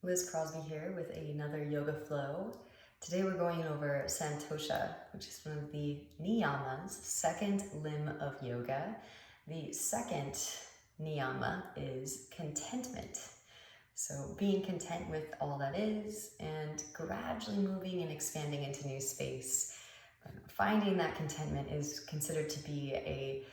Liz Crosby here with another yoga flow. Today we're going over Santosha, which is one of the niyamas, second limb of yoga. The second niyama is contentment. So being content with all that is and gradually moving and expanding into new space. Finding that contentment is considered to be a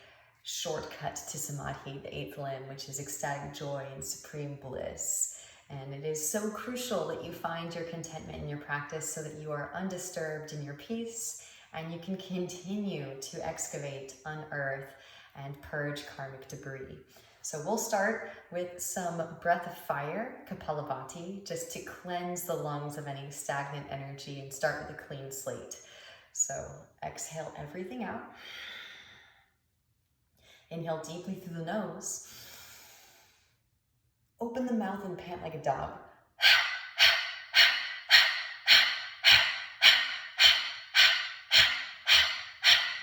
shortcut to samadhi, the eighth limb, which is ecstatic joy and supreme bliss. And it is so crucial that you find your contentment in your practice so that you are undisturbed in your peace and you can continue to excavate, unearth, and purge karmic debris. So we'll start with some breath of fire, Kapalabhati, just to cleanse the lungs of any stagnant energy and start with a clean slate. So exhale everything out. Inhale deeply through the nose. Open the mouth and pant like a dog.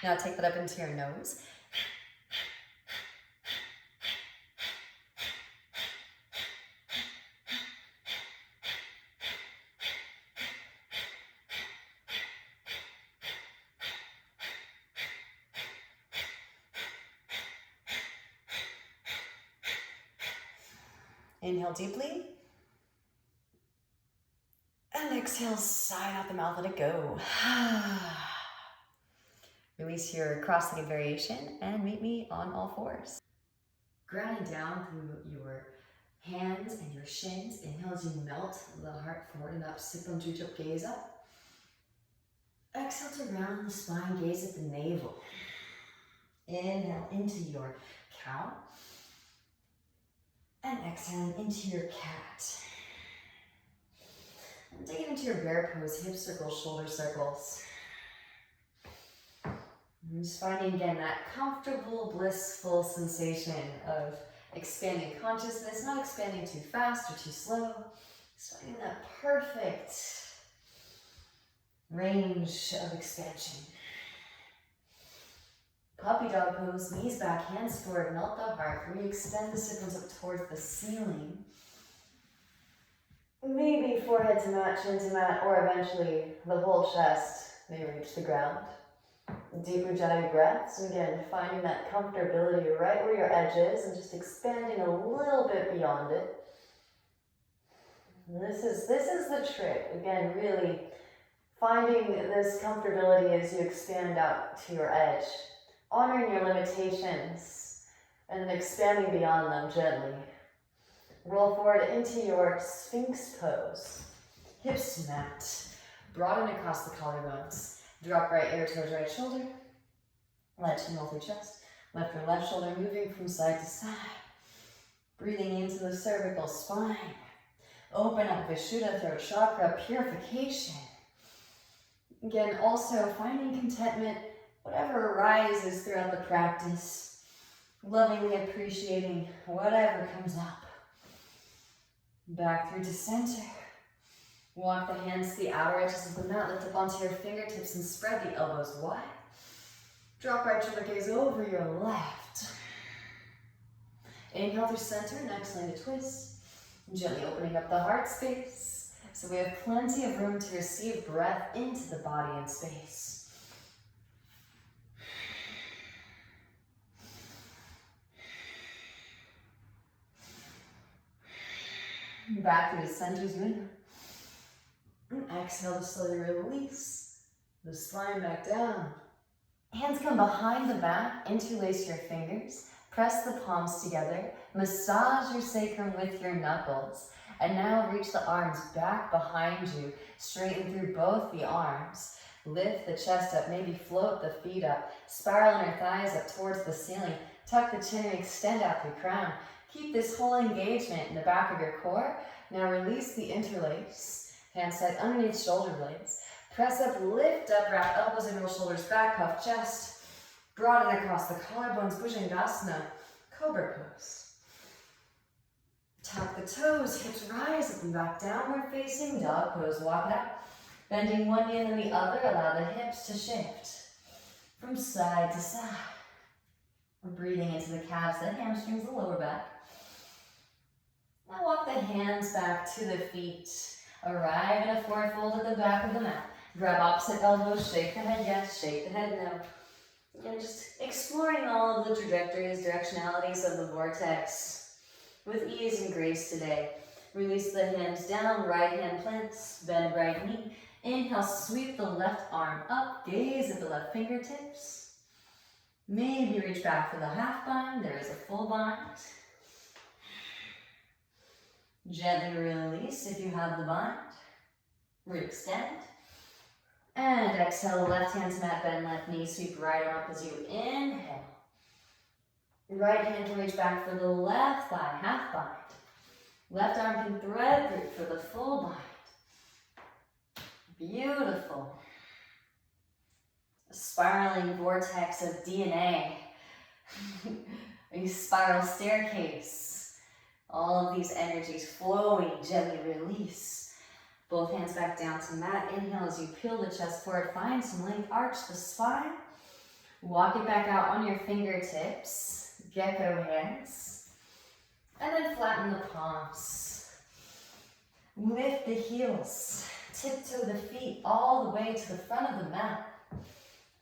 Now take that up into your nose. Inhale deeply. And exhale, sigh out the mouth, let it go. Release your cross-legged variation and meet me on all fours. Grounding down through your hands and your shins. Inhale as you melt the heart forward and up, Sikram Jujup, gaze up. Exhale to round the spine, gaze at the navel. Inhale into your cow. And exhale into your cat. And take it into your bear pose, hip circles, shoulder circles. And just finding again that comfortable, blissful sensation of expanding consciousness, not expanding too fast or too slow. Just finding that perfect range of expansion. Puppy dog pose, knees back, hands forward, melt the heart. Re-extend the siblings up towards the ceiling. Maybe forehead to mat, chin to mat, or eventually the whole chest may reach the ground. Deep Ujjayi breaths, and again, finding that comfortability right where your edge is and just expanding a little bit beyond it. And this is the trick. Again, really finding this comfortability as you expand out to your edge. Honoring your limitations and then expanding beyond them gently. Roll forward into your Sphinx pose. Hips to mat. Broaden across the collarbones. Drop right ear towards right shoulder. Let chin roll through chest. Left or left shoulder moving from side to side. Breathing into the cervical spine. Open up Vishuddha throat chakra, purification. Again, also finding contentment whatever arises throughout the practice, lovingly appreciating whatever comes up. Back through to center. Walk the hands to the outer edges of the mat, lift up onto your fingertips and spread the elbows wide. Drop right shoulder gaze over your left. Inhale through center and exhale to twist. Gently opening up the heart space. So we have plenty of room to receive breath into the body and space. Back through the center, zoom. And exhale to slowly release the spine back down. Hands come behind the back, interlace your fingers, press the palms together, massage your sacrum with your knuckles, and now reach the arms back behind you, straighten through both the arms. Lift the chest up, maybe float the feet up, spiral inner thighs up towards the ceiling, tuck the chin and extend out through crown. Keep this whole engagement in the back of your core. Now release the interlace. Hands side underneath shoulder blades. Press up, lift up, wrap elbows and roll shoulders back, puff chest. Broaden across the collarbones, Bhujangasana, Cobra pose. Tuck the toes, hips rise up and back, downward facing dog pose. Walk it out. Bending one knee and then the other, allow the hips to shift from side to side. We're breathing into the calves, the hamstrings, the lower back. Now walk the hands back to the feet. Arrive in a forward fold at the back of the mat. Grab opposite elbows, shake the head yes, shake the head no. Again, just exploring all of the trajectories, directionalities of the vortex with ease and grace today. Release the hands down, right hand plants, bend right knee. Inhale, sweep the left arm up, gaze at the left fingertips. Maybe reach back for the half bind, there is a full bind. Gently release if you have the bind. Re-extend. And exhale, left hand to mat, bend left knee, sweep right arm up as you inhale. Right hand can reach back for the left thigh, half bind. Left arm can thread through for the full bind. Beautiful. A spiraling vortex of DNA. A spiral staircase. All of these energies flowing, gently release. Both hands back down to mat. Inhale as you peel the chest forward. Find some length, arch the spine. Walk it back out on your fingertips. Gecko hands. And then flatten the palms. Lift the heels. Tiptoe the feet all the way to the front of the mat.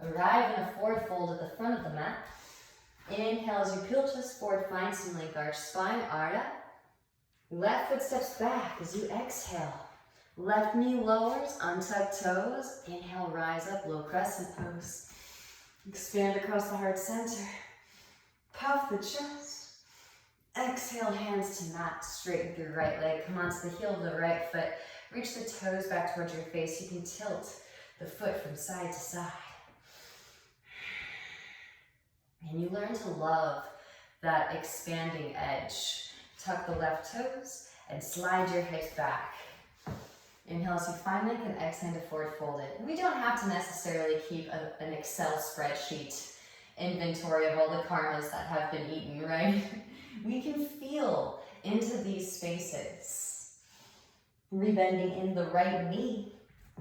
Arrive in a forward fold at the front of the mat. Inhale as you peel chest forward. Find some length, arch spine, Ardha. Left foot steps back as you exhale. Left knee lowers, untuck toes. Inhale, rise up, low crescent pose. Expand across the heart center. Puff the chest. Exhale, hands to mat, straighten through right leg. Come onto the heel of the right foot. Reach the toes back towards your face. You can tilt the foot from side to side. And you learn to love that expanding edge. Tuck the left toes and slide your hips back. Inhale as you find length and exhale to forward fold it. We don't have to necessarily keep an Excel spreadsheet inventory of all the karmas that have been eaten, right? We can feel into these spaces. Rebending in the right knee.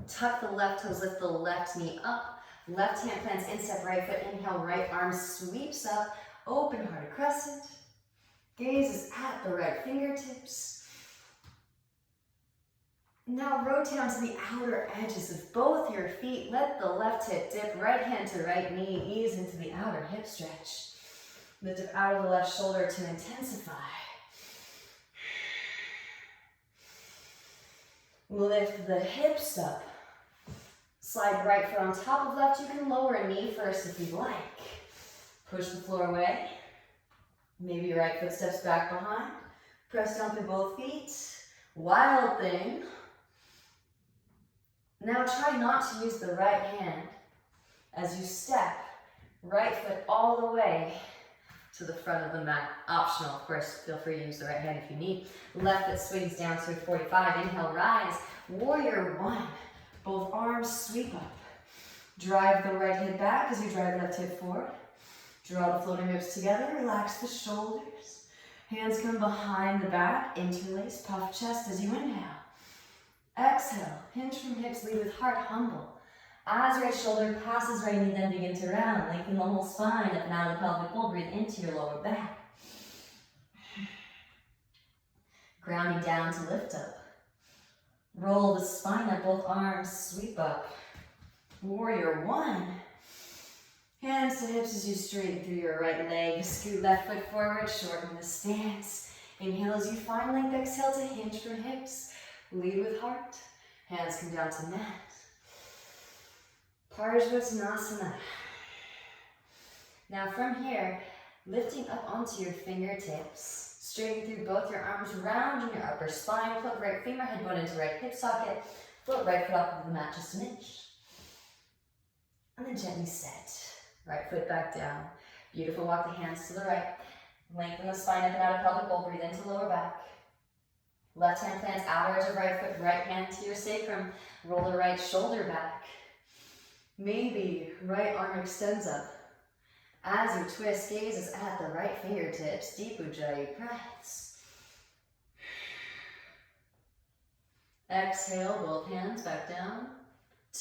Tuck the left toes, lift the left knee up. Left hand plants instep, right foot, inhale, right arm sweeps up. Open heart crescent. Gaze is at the right fingertips. Now rotate onto the outer edges of both your feet. Let the left hip dip, right hand to right knee, ease into the outer hip stretch. Lift up out of the left shoulder to intensify. Lift the hips up. Slide right foot on top of left. You can lower a knee first if you'd like. Push the floor away. Maybe your right foot steps back behind. Press down through both feet. Wild thing. Now try not to use the right hand as you step right foot all the way to the front of the mat. Optional, of course, feel free to use the right hand if you need. Left foot swings down to 45. Inhale, rise. Warrior one. Both arms sweep up. Drive the right hip back as you drive left hip forward. Draw the floating hips together. Relax the shoulders. Hands come behind the back. Interlace, puff chest as you inhale. Exhale, hinge from hips, lead with heart, humble. As right shoulder passes right knee, then begin to round. Lengthen the whole spine up and out of the pelvic bowl. Breathe into your lower back. Grounding down to lift up. Roll the spine up, both arms sweep up. Warrior one. Hands to hips as you straighten through your right leg. Scoot left foot forward, shorten the stance. Inhale as you find length, exhale to hinge from hips. Lead with heart. Hands come down to mat. Parsvottanasana. Now from here, lifting up onto your fingertips. Straighten through both your arms, rounding your upper spine. Plug right femur, head bone into right hip socket. Float right foot off of the mat just an inch. And then gently set. Right foot back down. Beautiful. Walk the hands to the right. Lengthen the spine up and out of pelvic bowl. Breathe into lower back. Left hand plants outer edge of right foot, right hand to your sacrum. Roll the right shoulder back. Maybe right arm extends up. As you twist, gaze is at the right fingertips. Deep Ujjayi breaths. Exhale, both hands back down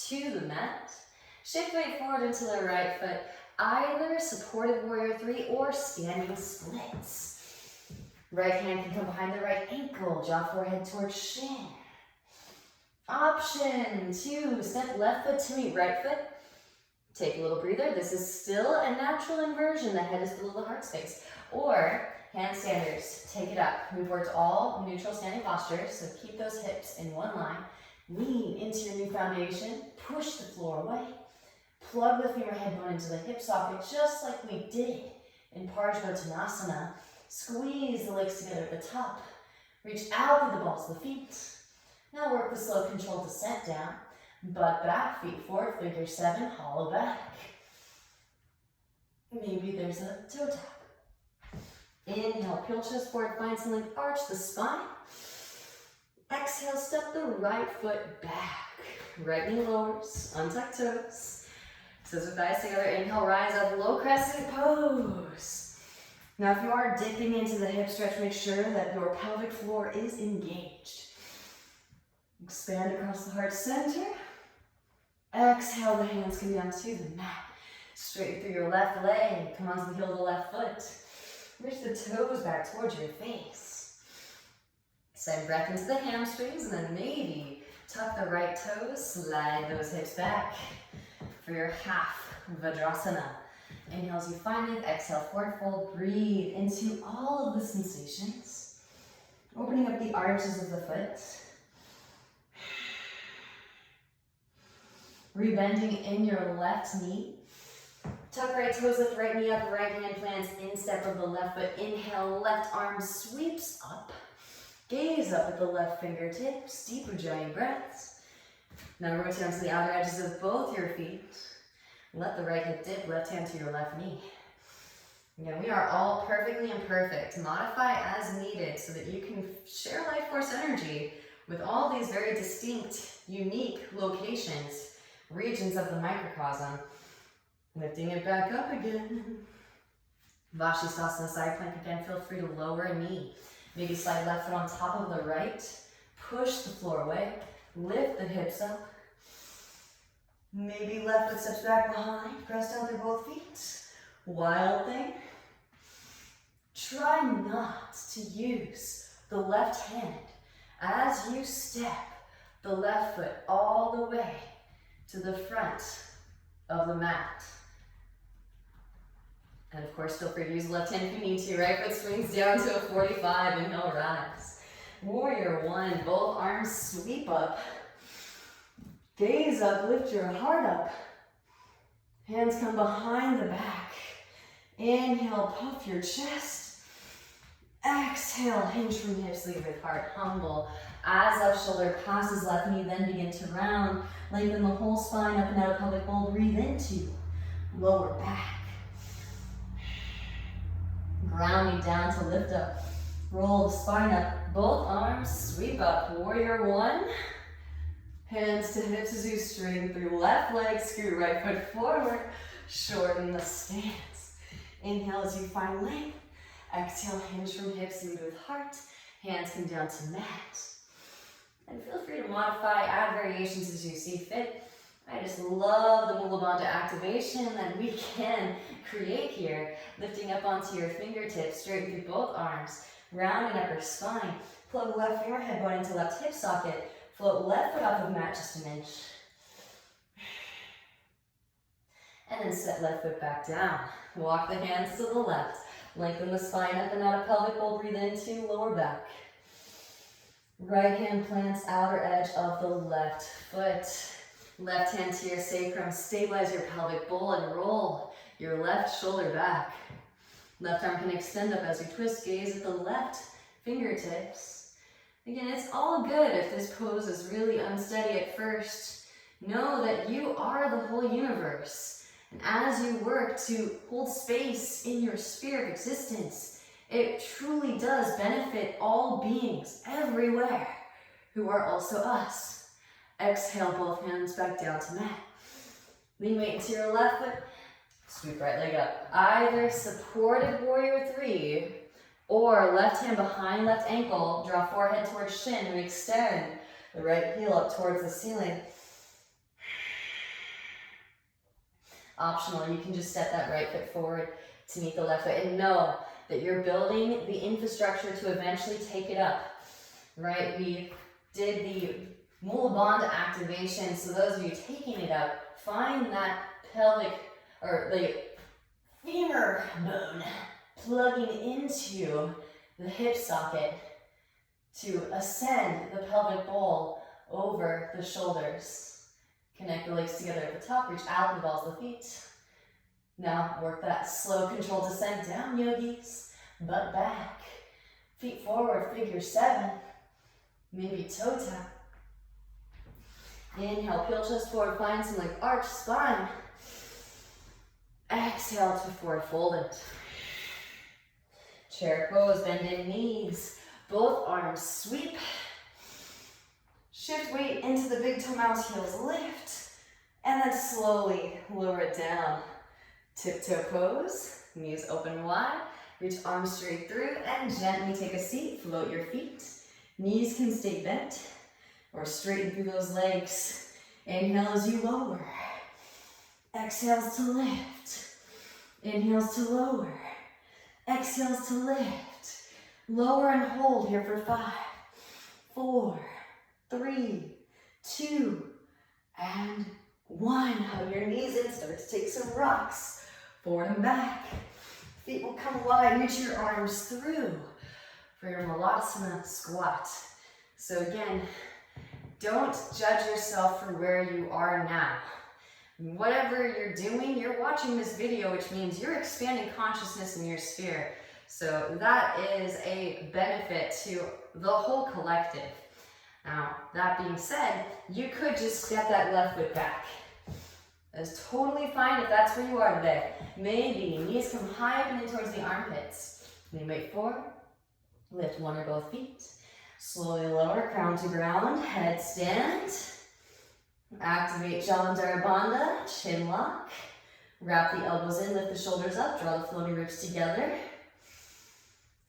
to the mat. Shift weight forward into the right foot. Either supported warrior three or standing splits. Right hand can come behind the right ankle, draw forehead towards shin. Option 2, step left foot to meet right foot. Take a little breather. This is still a natural inversion. The head is below the heart space. Or handstanders, take it up. Move towards all neutral standing postures. So keep those hips in one line. Lean into your new foundation. Push the floor away. Plug the femur head bone into the hip socket just like we did in Parsvottanasana. Squeeze the legs together at the top. Reach out through the balls of the feet. Now work the slow controlled descent down. Butt back, feet forward, figure 7, hollow back. Maybe there's a toe tap. Inhale, peel chest forward, find some length, arch the spine. Exhale, step the right foot back. Right knee lowers, untuck toes. Toes or thighs together, inhale, rise up, low crescent pose. Now if you are dipping into the hip stretch, make sure that your pelvic floor is engaged. Expand across the heart center. Exhale, the hands come down to the mat. Straight through your left leg. Come onto the heel of the left foot. Reach the toes back towards your face. Send breath into the hamstrings and then maybe tuck the right toes. Slide those hips back for your half Vajrasana. Inhale as you find it. Exhale, forward fold. Breathe into all of the sensations. Opening up the arches of the foot. Rebending in your left knee. Tuck right toes, lift right knee up, right hand plants instep of the left foot. Inhale, left arm sweeps up. Gaze up at the left fingertips, deep Ujjayi breaths. Now rotate onto the outer edges of both your feet. Let the right hip dip, left hand to your left knee. Again, we are all perfectly imperfect. Modify as needed so that you can share life force energy with all these very distinct, unique locations. Regions of the microcosm. Lifting it back up again. Vashisthasana, side plank again. Feel free to lower a knee. Maybe slide left foot on top of the right. Push the floor away. Lift the hips up. Maybe left foot steps back behind. Press down through both feet. Wild thing. Try not to use the left hand as you step the left foot all the way to the front of the mat. And of course, feel free to use the left hand if you need to. Right foot swings down to a 45. Inhale, rise. Warrior 1. Both arms sweep up. Gaze up, lift your heart up. Hands come behind the back. Inhale, puff your chest. Exhale, hinge from hips, lead with heart, humble. As left shoulder passes left knee, then begin to round. Lengthen the whole spine up and out of pelvic bowl. Breathe into lower back. Grounding down to lift up. Roll the spine up. Both arms sweep up. Warrior 1. Hands to hips as you straighten through left leg. Scoot right foot forward. Shorten the stance. Inhale as you find length. Exhale, hinge from hips, lead with heart. Hands come down to mat. And feel free to modify, add variations as you see fit. I just love the Mula Bandha activation that we can create here. Lifting up onto your fingertips, straighten through both arms. Rounding upper spine. Plug left femur head bone into left hip socket. Float left foot off of mat just an inch. And then set left foot back down. Walk the hands to the left. Lengthen the spine up and out of pelvic bowl. Breathe into lower back. Right hand plants outer edge of the left foot. Left hand to your sacrum. Stabilize your pelvic bowl and roll your left shoulder back. Left arm can extend up as you twist. Gaze at the left fingertips. Again, it's all good if this pose is really unsteady at first. Know that you are the whole universe. And as you work to hold space in your sphere of existence, it truly does benefit all beings everywhere who are also us. Exhale, both hands back down to mat. Lean weight into your left foot. Sweep right leg up. Either supported warrior 3 or left hand behind left ankle. Draw forehead towards shin and extend the right heel up towards the ceiling. Optional, you can just step that right foot forward to meet the left foot. And know that you're building the infrastructure to eventually take it up, right? We did the Mula Bandha activation, so those of you taking it up, find that pelvic, or the femur bone plugging into the hip socket to ascend the pelvic bowl over the shoulders. Connect the legs together at the top, reach out the balls of the feet. Now work that slow controlled descent down, yogis. Butt back, feet forward, figure 7. Maybe toe tap. Inhale, peel chest forward, find some like arch spine. Exhale to forward fold it. Chair pose, bend in knees. Both arms sweep. Shift weight into the big toe mouse, heels lift. And then slowly lower it down. Tiptoe pose, knees open wide. Reach arms straight through and gently take a seat. Float your feet. Knees can stay bent or straighten through those legs. Inhale as you lower. Exhales to lift. Inhales to lower. Exhales to lift. Lower and hold here for 5, 4, 3, 2, and 1. Hug your knees in. Start to take some rocks. Forward and back. Feet will come wide. Reach your arms through for your Malasana squat. So again, don't judge yourself for where you are now. Whatever you're doing, you're watching this video, which means you're expanding consciousness in your sphere. So that is a benefit to the whole collective. Now, that being said, you could just step that left foot back. That's totally fine if that's where you are today. Maybe knees come high up and in towards the armpits. Then weight forward. Lift one or both feet. Slowly lower, crown to ground, head stand. Activate Jalandhara Bandha, chin lock. Wrap the elbows in, lift the shoulders up, draw the floating ribs together.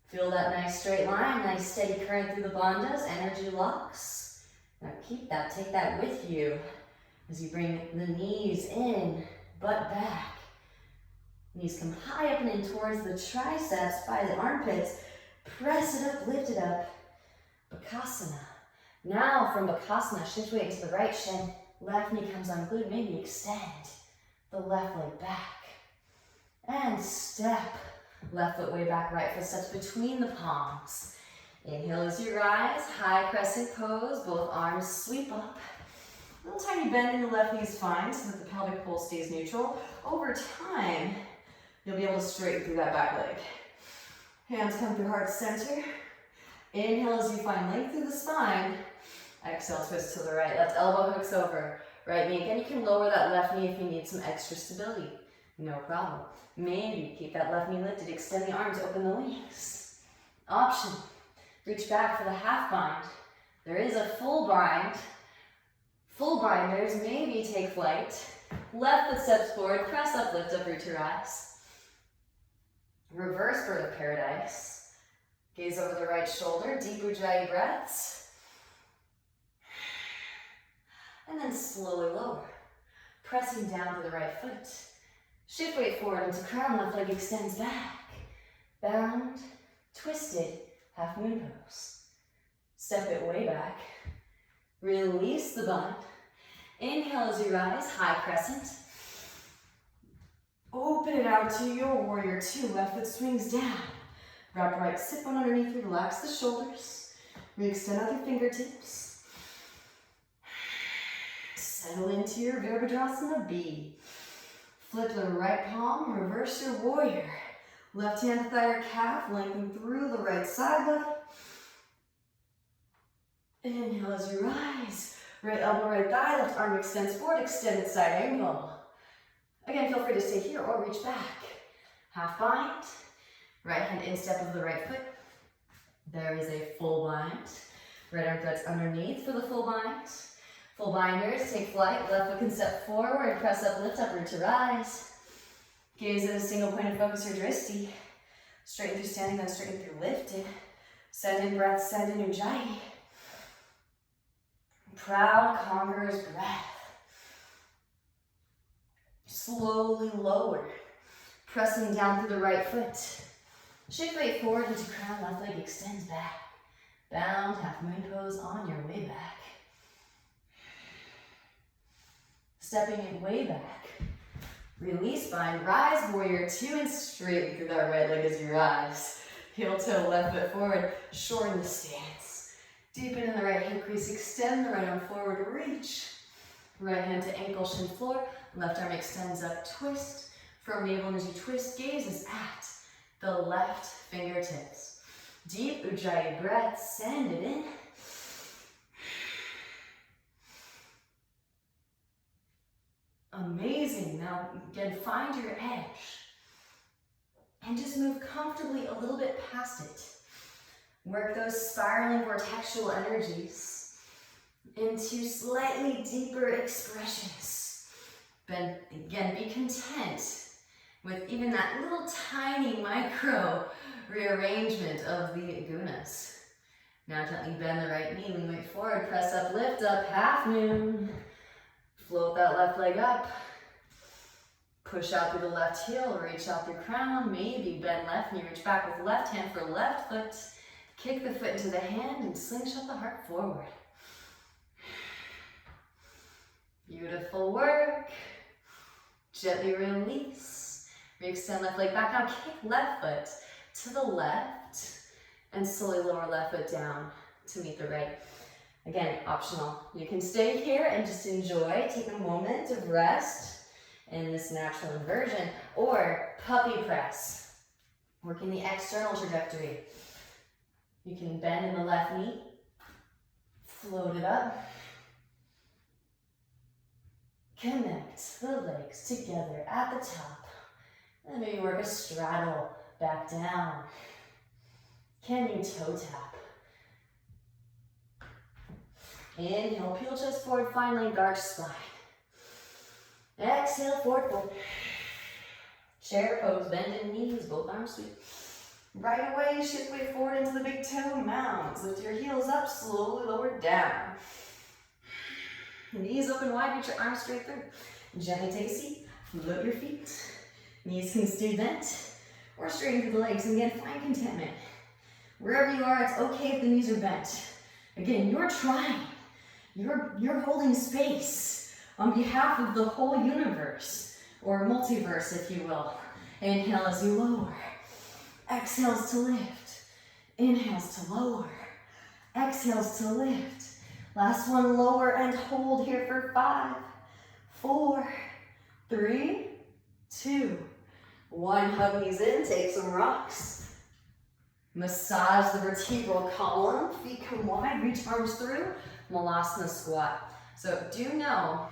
Feel that nice straight line, nice steady current through the bandhas, energy locks. Now keep that, take that with you as you bring the knees in, butt back. Knees come high up and in towards the triceps by the armpits. Press it up, lift it up. Bakasana. Now from Bakasana, shift weight into the right shin. Left knee comes unglued, maybe extend the left leg back. And step. Left foot way back, right foot steps between the palms. Inhale as you rise, high crescent pose, both arms sweep up. Little tiny bend in the left knee is fine so that the pelvic pole stays neutral. Over time, you'll be able to straighten through that back leg. Hands come through heart center. Inhale as you find length through the spine. Exhale, twist to the right. Left elbow hooks over. Right knee. Again, you can lower that left knee if you need some extra stability. No problem. Maybe keep that left knee lifted. Extend the arms, open the wings. Option. Reach back for the half bind. There is a full bind. Full binders, maybe take flight. Left foot steps forward, press up, lift up, root to rise. Reverse bird of paradise. Gaze over the right shoulder, deep Ujjayi breaths. And then slowly lower. Pressing down to the right foot. Shift weight forward into crown, left leg extends back. Bound, twisted, half moon pose. Step it way back. Release the bind. Inhale as you rise, high crescent. Open it out to your warrior 2. Left foot swings down. Wrap right sit bone underneath you. Relax the shoulders. Re-extend out your fingertips. Settle into your Virabhadrasana B. Flip the right palm, reverse your warrior. Left hand to thigh or calf, lengthen through the right side leg. Inhale as you rise. Right elbow, right thigh, left arm extends forward, extended side angle. Again, feel free to stay here or reach back. Half bind. Right hand instep of the right foot. There is a full bind. Right arm threads underneath for the full bind. Full binders, take flight. Left foot can step forward, press up, lift up, root to rise. Gaze at a single point of focus, your drishti. Straighten through standing, then straighten through lifted. Send in breath, send in Ujjayi. Proud conqueror's breath. Slowly lower. Pressing down through the right foot. Shift weight forward into crown, left leg extends back. Bound, half moon pose on your way back. Stepping it way back. Release spine, rise warrior 2 and straight through that right leg as you rise. Heel toe, left foot forward, shorten the stance. Deepen in the right hip crease, extend the right arm forward, reach. Right hand to ankle, shin floor, left arm extends up, twist. From navel as you twist, gaze is at the left fingertips. Deep Ujjayi breath, send it in. Amazing. Now, again, find your edge. And just move comfortably a little bit past it. Work those spiraling vortexual energies into slightly deeper expressions. But again, be content with even that little tiny micro rearrangement of the gunas. Now gently bend the right knee, lean weight forward, press up, lift up, half moon. Float that left leg up. Push out through the left heel, reach out through crown, maybe bend left knee, reach back with left hand for left foot. Kick the foot into the hand and slingshot the heart forward. Beautiful work. Gently release. Re-extend left leg back. Now kick left foot to the left and slowly lower left foot down to meet the right. Again, optional. You can stay here and just enjoy, take a moment of rest in this natural inversion, or puppy press, working the external trajectory. You can bend in the left knee, float it up, connect the legs together at the top, and maybe work a straddle back down. Can you toe tap? Inhale, peel chest forward, find length, arch spine. Exhale, forward fold. Chair pose, bend in knees, both arms sweep. Right away, shift weight forward into the big toe mounds. Lift your heels up, slowly lower down. Knees open wide, reach your arms straight through. Gently take a seat, float your feet. Knees can stay bent or straighten through the legs. And again, find contentment. Wherever you are, it's okay if the knees are bent. Again, you're trying. You're holding space on behalf of the whole universe, or multiverse, if you will. Inhale as you lower. Exhales to lift. Inhales to lower. Exhales to lift. Last one, lower and hold here for 5, 4, 3, 2, 1. Hug knees in, take some rocks. Massage the vertebral column. Feet come wide, reach arms through. Malasana squat. So do know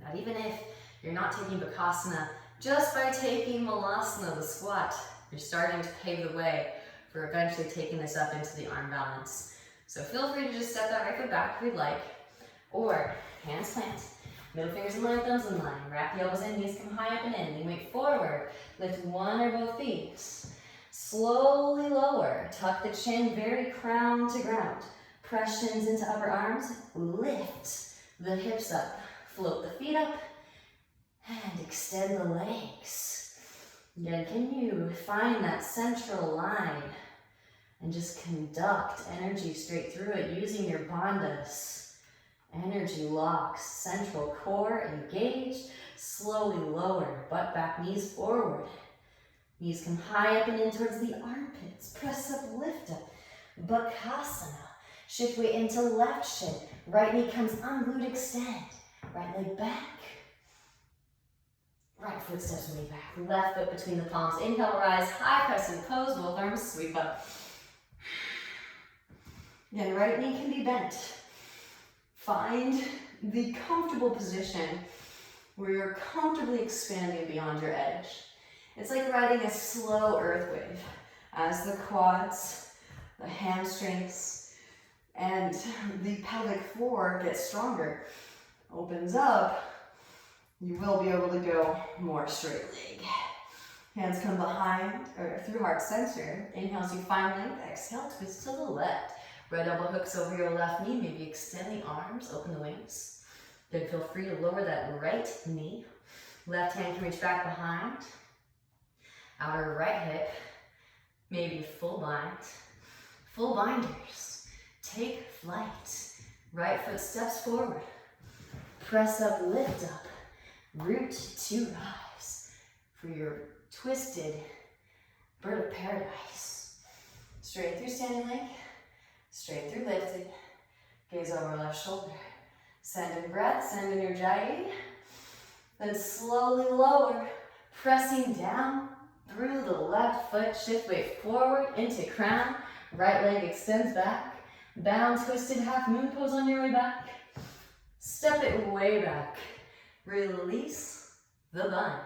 that even if you're not taking Bakasana, just by taking Malasana, the squat, you're starting to pave the way for eventually taking this up into the arm balance. So feel free to just step that right foot back if you'd like, or hands plant, middle fingers in line, thumbs in line, wrap the elbows in, knees come high up and in, lean weight forward, lift one or both feet, slowly lower, tuck the chin, very crown to ground, press shins into upper arms, lift the hips up, float the feet up, and extend the legs. Again, can you find that central line and just conduct energy straight through it using your bandhas. Energy locks, central core engaged, slowly lower, butt back, knees forward. Knees come high up and in towards the armpits. Press up, lift up. Bakasana. Shift weight into left shin. Right knee comes unglued, extend. Right leg back. Right foot steps way back. Left foot between the palms. Inhale, rise, high crescent pose. Both arms sweep up. Again, right knee can be bent. Find the comfortable position where you're comfortably expanding beyond your edge. It's like riding a slow earth wave as the quads, the hamstrings, and the pelvic floor gets stronger. Opens up, you will be able to go more straight leg. Hands come behind or through heart center. Inhale as you find length. Exhale, twist to the left. Right elbow hooks over your left knee. Maybe extend the arms, open the wings. Then feel free to lower that right knee. Left hand can reach back behind. Outer right hip. maybe full bind, full binders. Take flight. Right foot steps forward. Press up, lift up. Root to rise for your twisted bird of paradise. Straight through standing leg, straight through lifted. Gaze over left shoulder. Send in breath, send in your Ujjayi. Then slowly lower, pressing down through the left foot. Shift weight forward into crown. Right leg extends back. Bound, twisted half moon pose on your way back. Step it way back. Release the bind.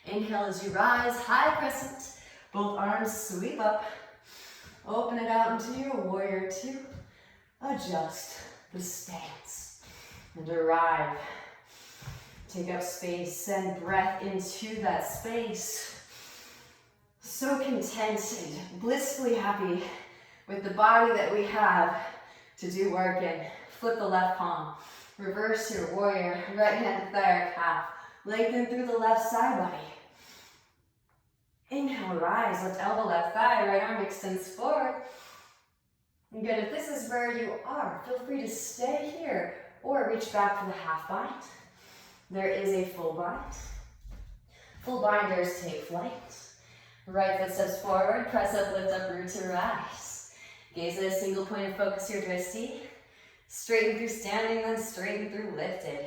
Inhale as you rise, high crescent. Both arms sweep up. Open it out into your warrior two. Adjust the stance and arrive. Take up space, send breath into that space. So content and blissfully happy with the body that we have to do work in. Flip the left palm. Reverse your warrior, right hand to thigh or calf. Lengthen through the left side body. Inhale, rise, left elbow, left thigh, right arm extends forward. And good, if this is where you are, feel free to stay here or reach back for the half bind. There is a full bind. Full binders take flight. Right foot steps forward, press up, lift up, root to rise. Gaze at a single point of focus here, twisty. Straighten through standing, then straighten through lifted.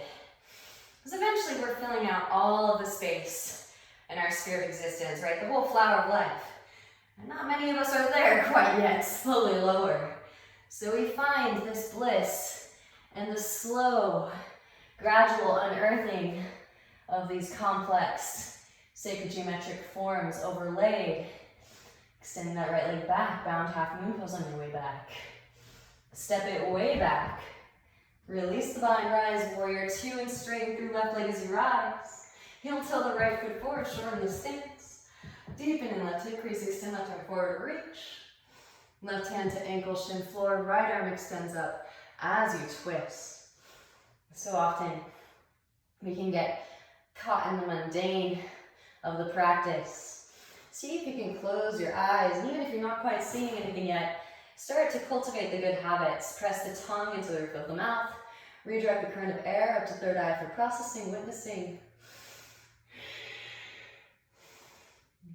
Because eventually we're filling out all of the space in our sphere of existence, right? The whole flower of life. And not many of us are there quite yet. Slowly lower. So we find this bliss and the slow, gradual unearthing of these complex sacred geometric forms overlaid. Extending that right leg back, bound half moon pose on your way back. Step it way back. Release the bind, rise, warrior two, and straighten through left leg as you rise. Heel till the right foot forward, shorten the stance. Deepen in left hip crease, extend left arm forward, reach. Left hand to ankle, shin floor, right arm extends up as you twist. So often we can get caught in the mundane of the practice. See if you can close your eyes, and even if you're not quite seeing anything yet, start to cultivate the good habits. Press the tongue into the roof of the mouth. Redirect the current of air up to third eye for processing, witnessing.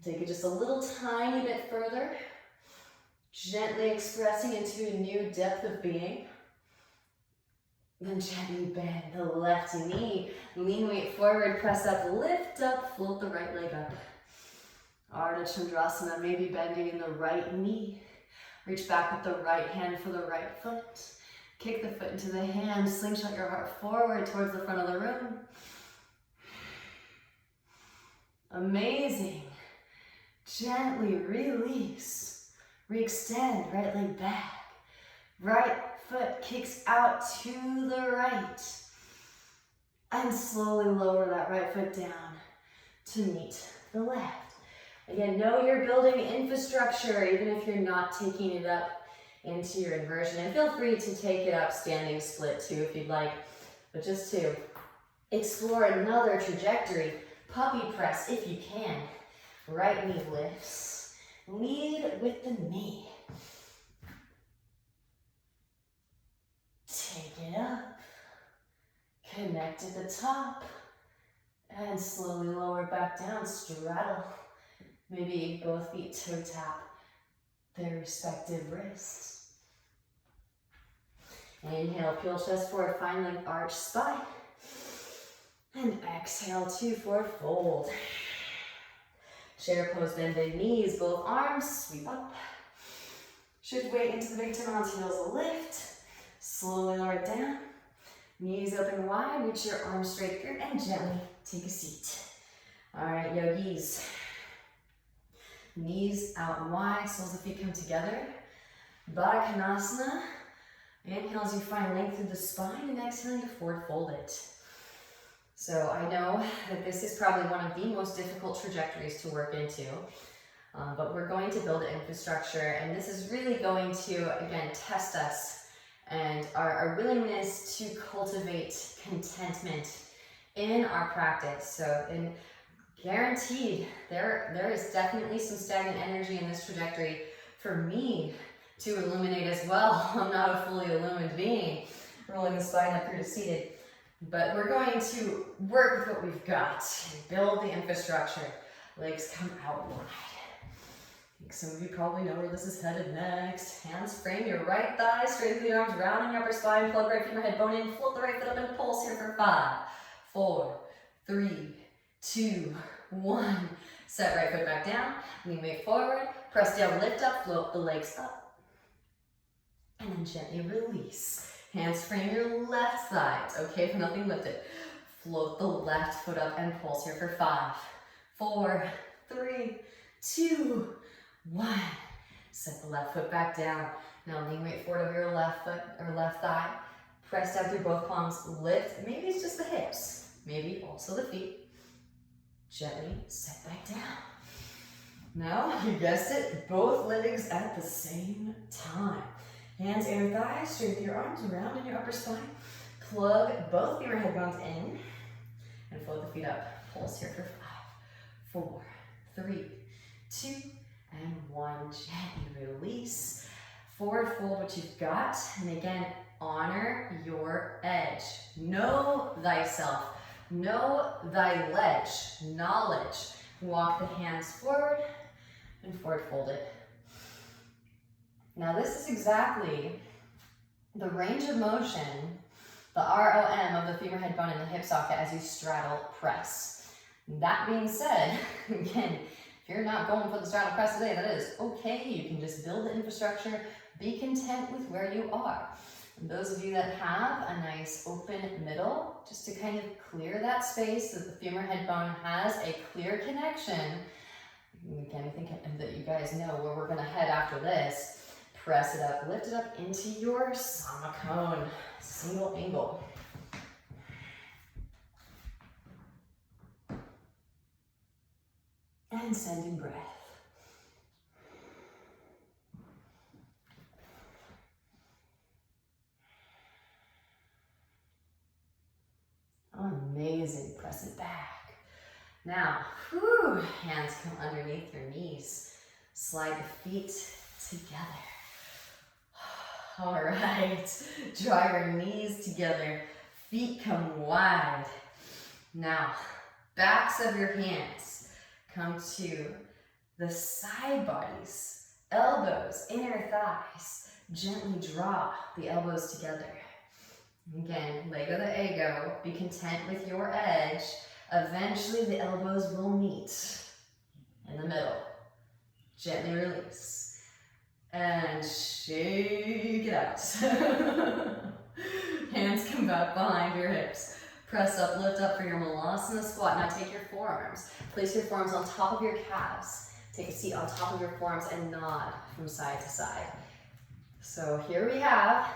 Take it just a little tiny bit further. Gently expressing into a new depth of being. Then gently bend the left knee. Lean weight forward, press up, lift up, float the right leg up. Ardha Chandrasana, maybe bending in the right knee. Reach back with the right hand for the right foot. Kick the foot into the hand. Slingshot your heart forward towards the front of the room. Amazing. Gently release. Re-extend, right leg back. Right foot kicks out to the right. And slowly lower that right foot down to meet the left. Again, know you're building infrastructure even if you're not taking it up into your inversion. And feel free to take it up standing split too if you'd like. But just to explore another trajectory, puppy press if you can. Right knee lifts. Lead with the knee. Take it up. Connect at the top. And slowly lower back down, straddle. Maybe both feet toe tap their respective wrists. Inhale, peel chest forward, find length, arch spine. And exhale, two forward fold. Chair pose, bend the knees, both arms, sweep up. Shift weight into the big toe onto heels, lift. Slowly lower it down. Knees open wide, reach your arms straight through, and gently take a seat. All right, yogis. Knees out and wide, soles of the feet come together. Baddha Konasana. Inhale as you find length through the spine, and exhaling to forward fold it. So I know that this is probably one of the most difficult trajectories to work into, but we're going to build infrastructure, and this is really going to, again, test us and our willingness to cultivate contentment in our practice. So in guaranteed, there is definitely some stagnant energy in this trajectory for me to illuminate as well. I'm not a fully illumined being, rolling the spine up through to seated. But we're going to work with what we've got and build the infrastructure. Legs come out wide. I think some of you probably know where this is headed next. Hands frame your right thigh, straighten the arms, rounding your upper spine, plug right femur head bone in, float the right foot up and pulse here for 5, 4, 3, 2, 1. Set right foot back down, lean weight forward, press down, lift up, float the legs up. And then gently release. Hands frame your left thigh. It's okay if nothing lifted. Float the left foot up and pulse here for 5, 4, 3, 2, 1. Set the left foot back down. Now lean weight forward over your left foot or left thigh. Press down through both palms. Lift. Maybe it's just the hips. Maybe also the feet. Gently set back down. Now, you guessed it, both legs at the same time. Hands in your thighs, straighten your arms around in your upper spine. Plug both your head bones in and float the feet up. Pulse here for 5, 4, 3, 2, and 1. Gently release. Forward fold what you've got. And again, honor your edge. Know thyself. Know thy ledge. Knowledge. Walk the hands forward and forward fold it. Now this is exactly the range of motion, the ROM of the femur head bone in the hip socket as you straddle press. That being said, again, if you're not going for the straddle press today, that is okay. You can just build the infrastructure, be content with where you are. And those of you that have a nice open middle, just to kind of clear that space so that the femur head bone has a clear connection. Again, I think that you guys know where we're gonna head after this. Press it up, lift it up into your sama cone, single angle. And sending breath. Amazing, press it back. Now, hands come underneath your knees. Slide the feet together. All right, draw your knees together, feet come wide. Now, backs of your hands come to the side bodies, elbows, inner thighs. Gently draw the elbows together. Again, Lego the ego, be content with your edge. Eventually the elbows will meet in the middle. Gently release. And shake it out. Hands come back behind your hips. Press up, lift up for your malasana squat. Now take your forearms. Place your forearms on top of your calves. Take a seat on top of your forearms and nod from side to side. So here we have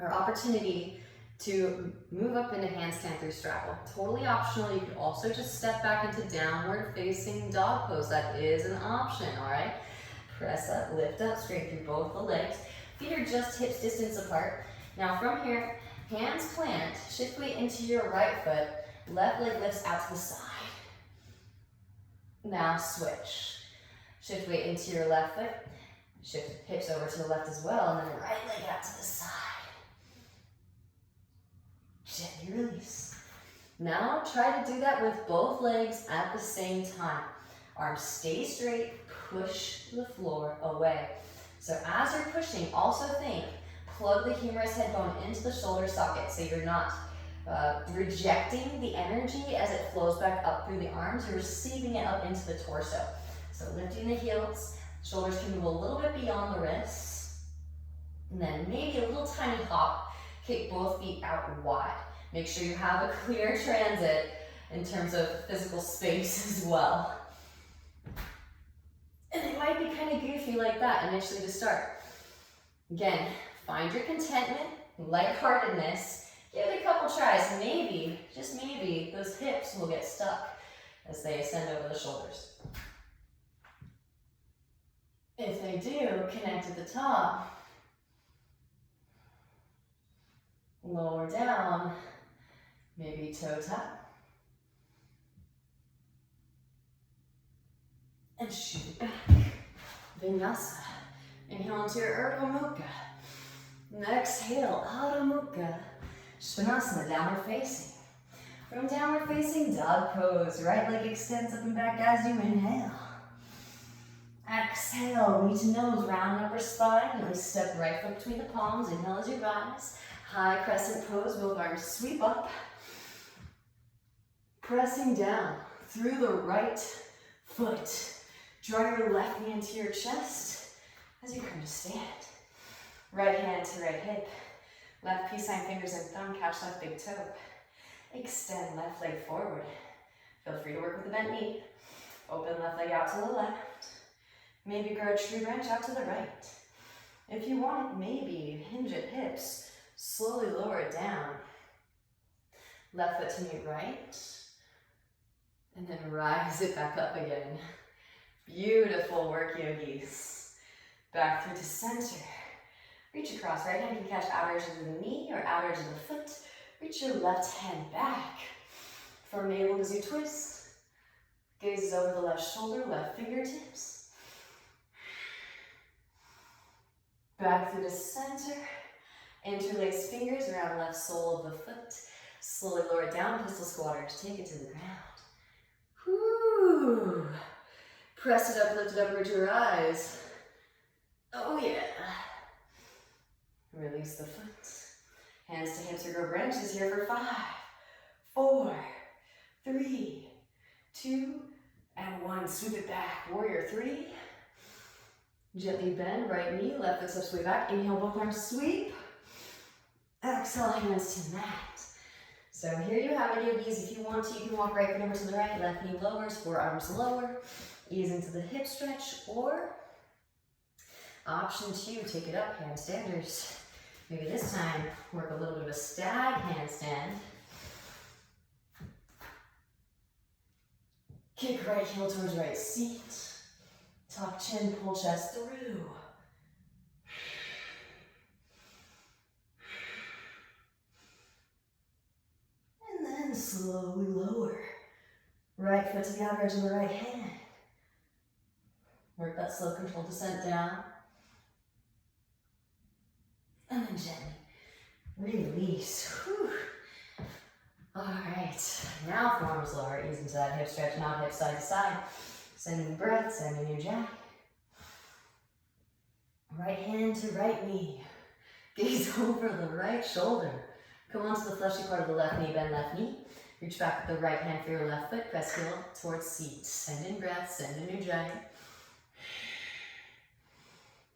our opportunity to move up into handstand through straddle. Totally optional. You could also just step back into downward facing dog pose. That is an option, all right? Press up, lift up, straight through both the legs. Feet are just hips distance apart. Now from here, hands plant, shift weight into your right foot, left leg lifts out to the side. Now switch. Shift weight into your left foot, shift hips over to the left as well, and then right leg out to the side. Gently release. Now try to do that with both legs at the same time. Arms stay straight, push the floor away. So as you're pushing, also think, plug the humerus head bone into the shoulder socket so you're not rejecting the energy as it flows back up through the arms. You're receiving it up into the torso. So lifting the heels, shoulders can move a little bit beyond the wrists. And then maybe a little tiny hop, kick both feet out wide. Make sure you have a clear transit in terms of physical space as well. And it might be kind of goofy like that initially to start. Again, find your contentment, lightheartedness. Give it a couple tries. Maybe, just maybe, those hips will get stuck as they ascend over the shoulders. If they do, connect at the top. Lower down, maybe toe tap. and shoot it back. Vinyasa. Inhale into your Urdhva Mukha. And exhale, Adho Mukha. Svanasana, downward facing. From downward facing dog pose, right leg extends up and back as you inhale. Exhale, knee to nose, round upper spine. Really step right foot between the palms. Inhale as you rise. High crescent pose, both arms sweep up. Pressing down through the right foot. Draw your left knee into your chest as you come to stand. Right hand to right hip. Left peace sign, fingers and thumb, catch left big toe. Extend left leg forward. Feel free to work with the bent knee. Open left leg out to the left. Maybe grow a tree branch out to the right. If you want, maybe hinge at hips. Slowly lower it down. Left foot to meet right. And then rise it back up again. Beautiful work, yogis. Back through to center. Reach across. Right hand can catch outer edge of the knee or outer edge of the foot. Reach your left hand back. From navel as you twist. Gaze is over the left shoulder, left fingertips. Back through the center. Interlace fingers around left sole of the foot. Slowly lower it down, pistol squatters. Take it to the ground. Whoo! Press it up, lift it up, root your eyes. Oh yeah. Release the foot. Hands to hips or grow branches here for 5, 4, 3, 2, and 1. Sweep it back. Warrior 3. Gently bend, right knee, left foot steps way back. Inhale, both arms sweep. Exhale, hands to mat. So here you have it, yogis. If you want to, you can walk right foot over to the right, left knee lowers, forearms lower. Ease into the hip stretch, or option 2, take it up, handstanders. Maybe this time, work a little bit of a stag handstand. Kick right heel towards right seat. Tuck chin, pull chest through. And then slowly lower. Right foot to the outer edge of the right hand. Work that slow controlled descent down. And then gently release. Whew. All right, now forearms lower, ease into that hip stretch, not hip side to side. Sending breath, sending ujjayi. Right hand to right knee. Gaze over the right shoulder. Come onto the fleshy part of the left knee, bend left knee. Reach back with the right hand for your left foot, press heel towards seat. Send in breath, send in ujjayi.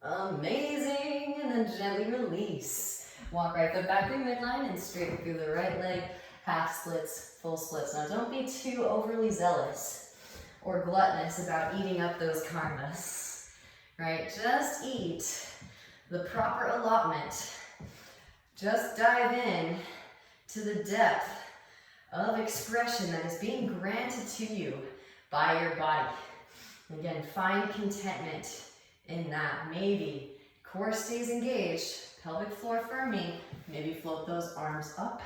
Amazing, and then gently release. Walk right foot back through midline and straight through the right leg. Half splits, full splits. Now don't be too overly zealous or gluttonous about eating up those karmas, right? Just eat the proper allotment. Just dive in to the depth of expression that is being granted to you by your body. Again, find contentment in that. Maybe core stays engaged, pelvic floor firming, maybe float those arms up.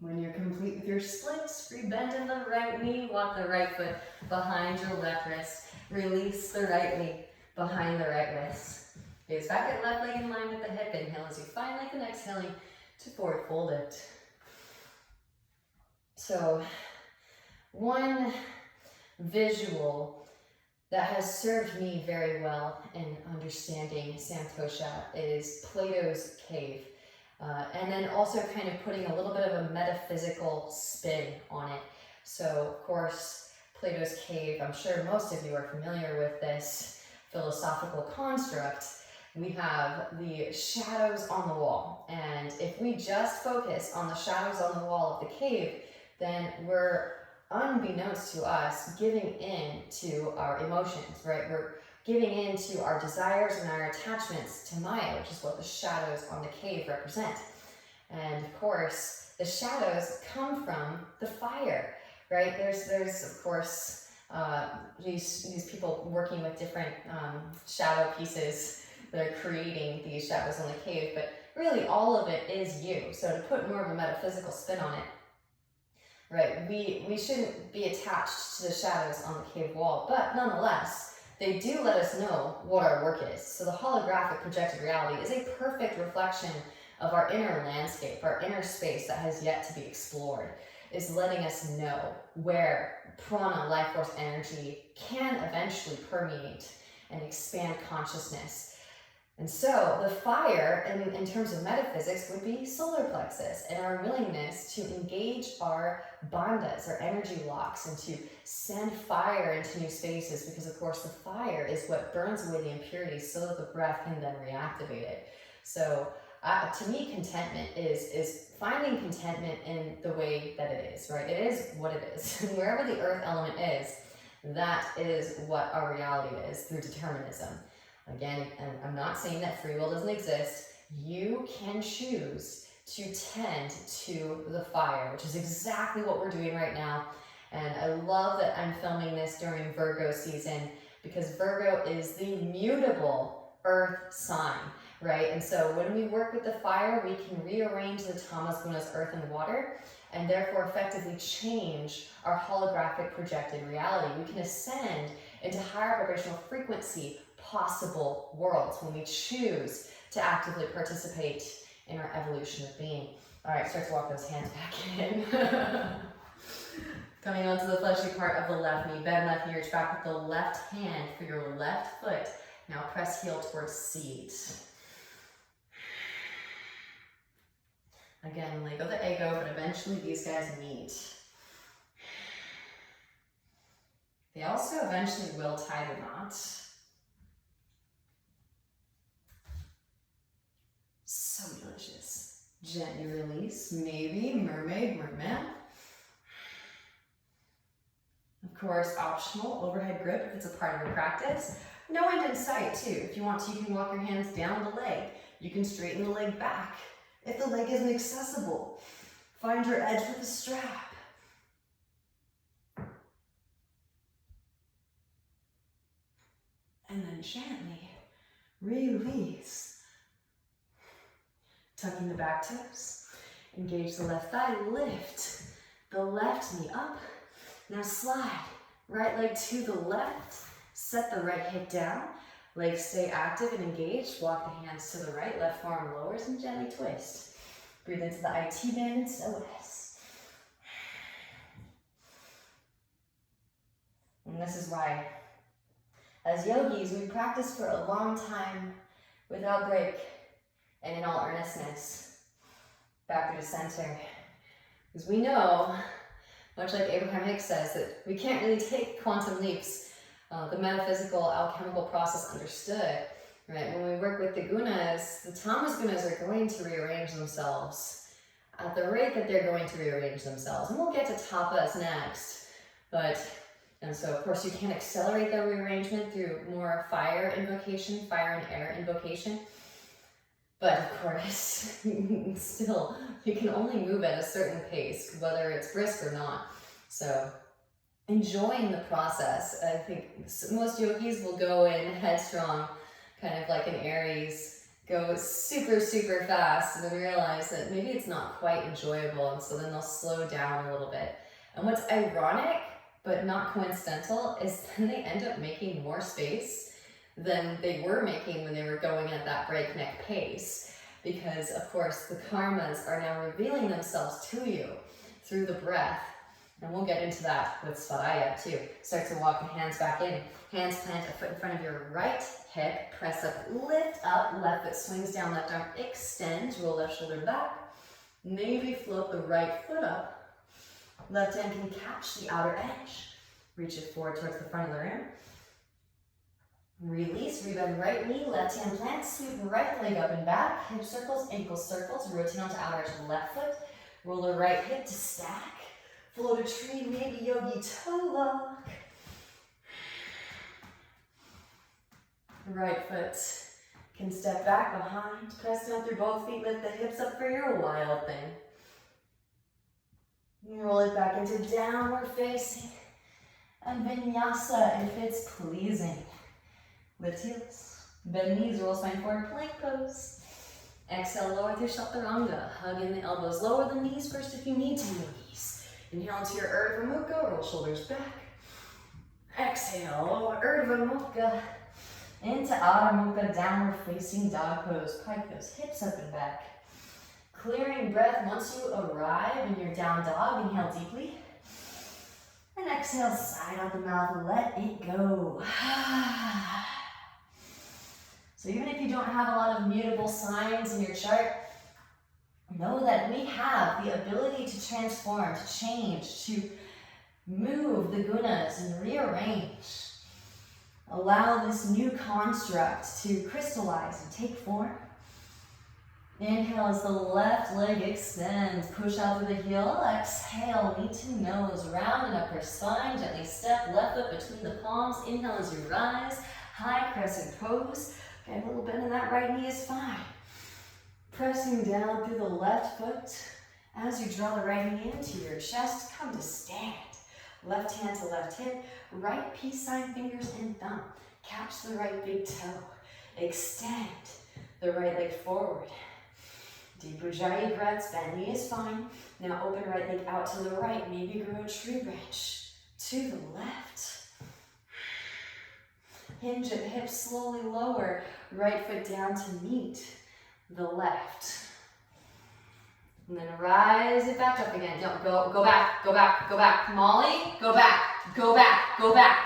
When you're complete with your splits, rebend in the right knee, walk the right foot behind your left wrist, release the right knee behind the right wrist. Gaze back at left leg in line with the hip, inhale as you find length and exhaling to forward fold it. So, one visual that has served me very well in understanding Santosha is Plato's cave. And then also kind of putting a little bit of a metaphysical spin on it. So, of course, Plato's cave, I'm sure most of you are familiar with this philosophical construct. We have the shadows on the wall. And if we just focus on the shadows on the wall of the cave, then we're, unbeknownst to us, giving in to our emotions, right? We're giving in to our desires and our attachments to Maya, which is what the shadows on the cave represent. And of course, the shadows come from the fire, right? There's of course, these people working with different shadow pieces that are creating these shadows on the cave, but really all of it is you. So to put more of a metaphysical spin on it, right? We shouldn't be attached to the shadows on the cave wall, but nonetheless, they do let us know what our work is. So the holographic projected reality is a perfect reflection of our inner landscape, our inner space that has yet to be explored. Is letting us know where prana, life force energy, can eventually permeate and expand consciousness. And so the fire, in terms of metaphysics, would be solar plexus, and our willingness to engage our bandhas, our energy locks, and to send fire into new spaces, because of course the fire is what burns away the impurities so that the breath can then reactivate it. So to me, contentment is finding contentment in the way that it is, right? It is what it is. Wherever the earth element is, that is what our reality is through determinism. Again, and I'm not saying that free will doesn't exist. You can choose to tend to the fire, which is exactly what we're doing right now. And I love that I'm filming this during Virgo season, because Virgo is the mutable earth sign, right? And so when we work with the fire, we can rearrange the tamas, gunas, earth and water, and therefore effectively change our holographic projected reality. We can ascend into higher vibrational frequency possible worlds when we choose to actively participate in our evolution of being. All right, start to walk those hands back in. Coming onto the fleshy part of the left knee, bend left knee, reach back with the left hand for your left foot. Now press heel towards seat. Again, let go of the ego, but eventually these guys meet. They also eventually will tie the knot. So delicious. Gently release, maybe mermaid, merman. Of course, optional overhead grip if it's a part of your practice. No end in sight too. If you want to, you can walk your hands down the leg. You can straighten the leg back. If the leg isn't accessible, find your edge with the strap. And then gently release. Tucking the back toes. Engage the left thigh, lift the left knee up. Now slide right leg to the left. Set the right hip down. Legs stay active and engaged. Walk the hands to the right. Left forearm lowers and gently twist. Breathe into the IT band and SOS. And this is why, as yogis, we practice for a long time without break and in all earnestness. Back through the center. Because we know, much like Abraham Hicks says, that we can't really take quantum leaps. The metaphysical alchemical process understood, right? When we work with the gunas, the tamas gunas are going to rearrange themselves at the rate that they're going to rearrange themselves. And we'll get to tapas next. And so of course you can accelerate the rearrangement through more fire invocation, fire and air invocation. But of course, still, you can only move at a certain pace, whether it's brisk or not. So enjoying the process. I think most yogis will go in headstrong, kind of like an Aries, go super, super fast, and then realize that maybe it's not quite enjoyable, and so then they'll slow down a little bit. And what's ironic, but not coincidental, is then they end up making more space than they were making when they were going at that breakneck pace. Because, of course, the karmas are now revealing themselves to you through the breath. And we'll get into that with Svaraya too. Start to walk the hands back in. Hands plant a foot in front of your right hip. Press up, lift up. Left foot swings down, left arm extends. Roll left shoulder back. Maybe float the right foot up. Left hand can catch the outer edge. Reach it forward towards the front of the room. Release, rebend right knee, left hand plant, sweep right leg up and back. Hip circles, ankle circles. Rotate onto outer edge of the left foot. Roll the right hip to stack. Float a tree, maybe yogi toe lock. Right foot can step back behind, press down through both feet, lift the hips up for your wild thing. Roll it back into downward facing and vinyasa if it's pleasing. Lift heels, bend knees, roll spine forward, plank pose. Exhale, lower through chaturanga. Hug in the elbows, lower the knees first if you need to, yogis. Inhale into your Urdhva Mukha, roll shoulders back. Exhale, lower Urdhva Mukha into Adho Mukha, downward facing dog pose. Pike those hips up and back. Clearing breath once you arrive in your down dog. Inhale deeply. And exhale, sigh out the mouth, let it go. So even if you don't have a lot of mutable signs in your chart, know that we have the ability to transform, to change, to move the gunas and rearrange. Allow this new construct to crystallize and take form. Inhale as the left leg extends, push out through the heel. Exhale, knee to nose, round and upper spine, gently step left foot between the palms. Inhale as you rise, high crescent pose. Okay, a little bend in that right knee is fine. Pressing down through the left foot. As you draw the right knee into your chest, come to stand. Left hand to left hip, right peace sign, fingers and thumb. Catch the right big toe. Extend the right leg forward. Deep Ujjayi breaths, bend knee is fine. Now open right leg out to the right, maybe grow a tree branch to the left. Hinge at hips, slowly lower, right foot down to meet the left. And then rise it back up again. Don't go back, go back, go back. Molly, go back, go back, go back.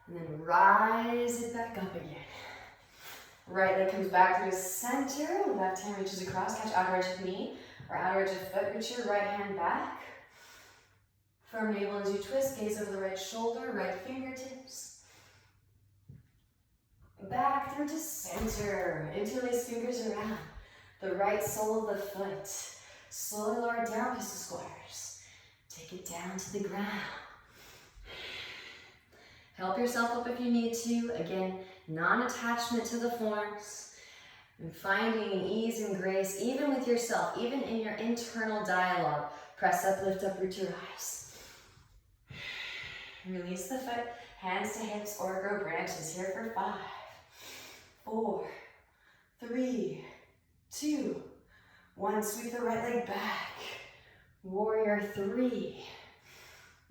And then rise it back up again. Right leg comes back to the center, left hand reaches across, catch outer edge of knee, or outer edge of foot, reach your right hand back. Firm navel as you twist, gaze over the right shoulder, right fingertips. Back through to center, interlace fingers around the right sole of the foot. Slowly lower down, pistol squares. Take it down to the ground. Help yourself up if you need to. Again, non-attachment to the forms. And finding ease and grace, even with yourself, even in your internal dialogue. Press up, lift up, root to rise. Release the foot, hands to hips, or grow branches here for 5, 4, 3, 2, 1. Sweep the right leg back. Warrior 3.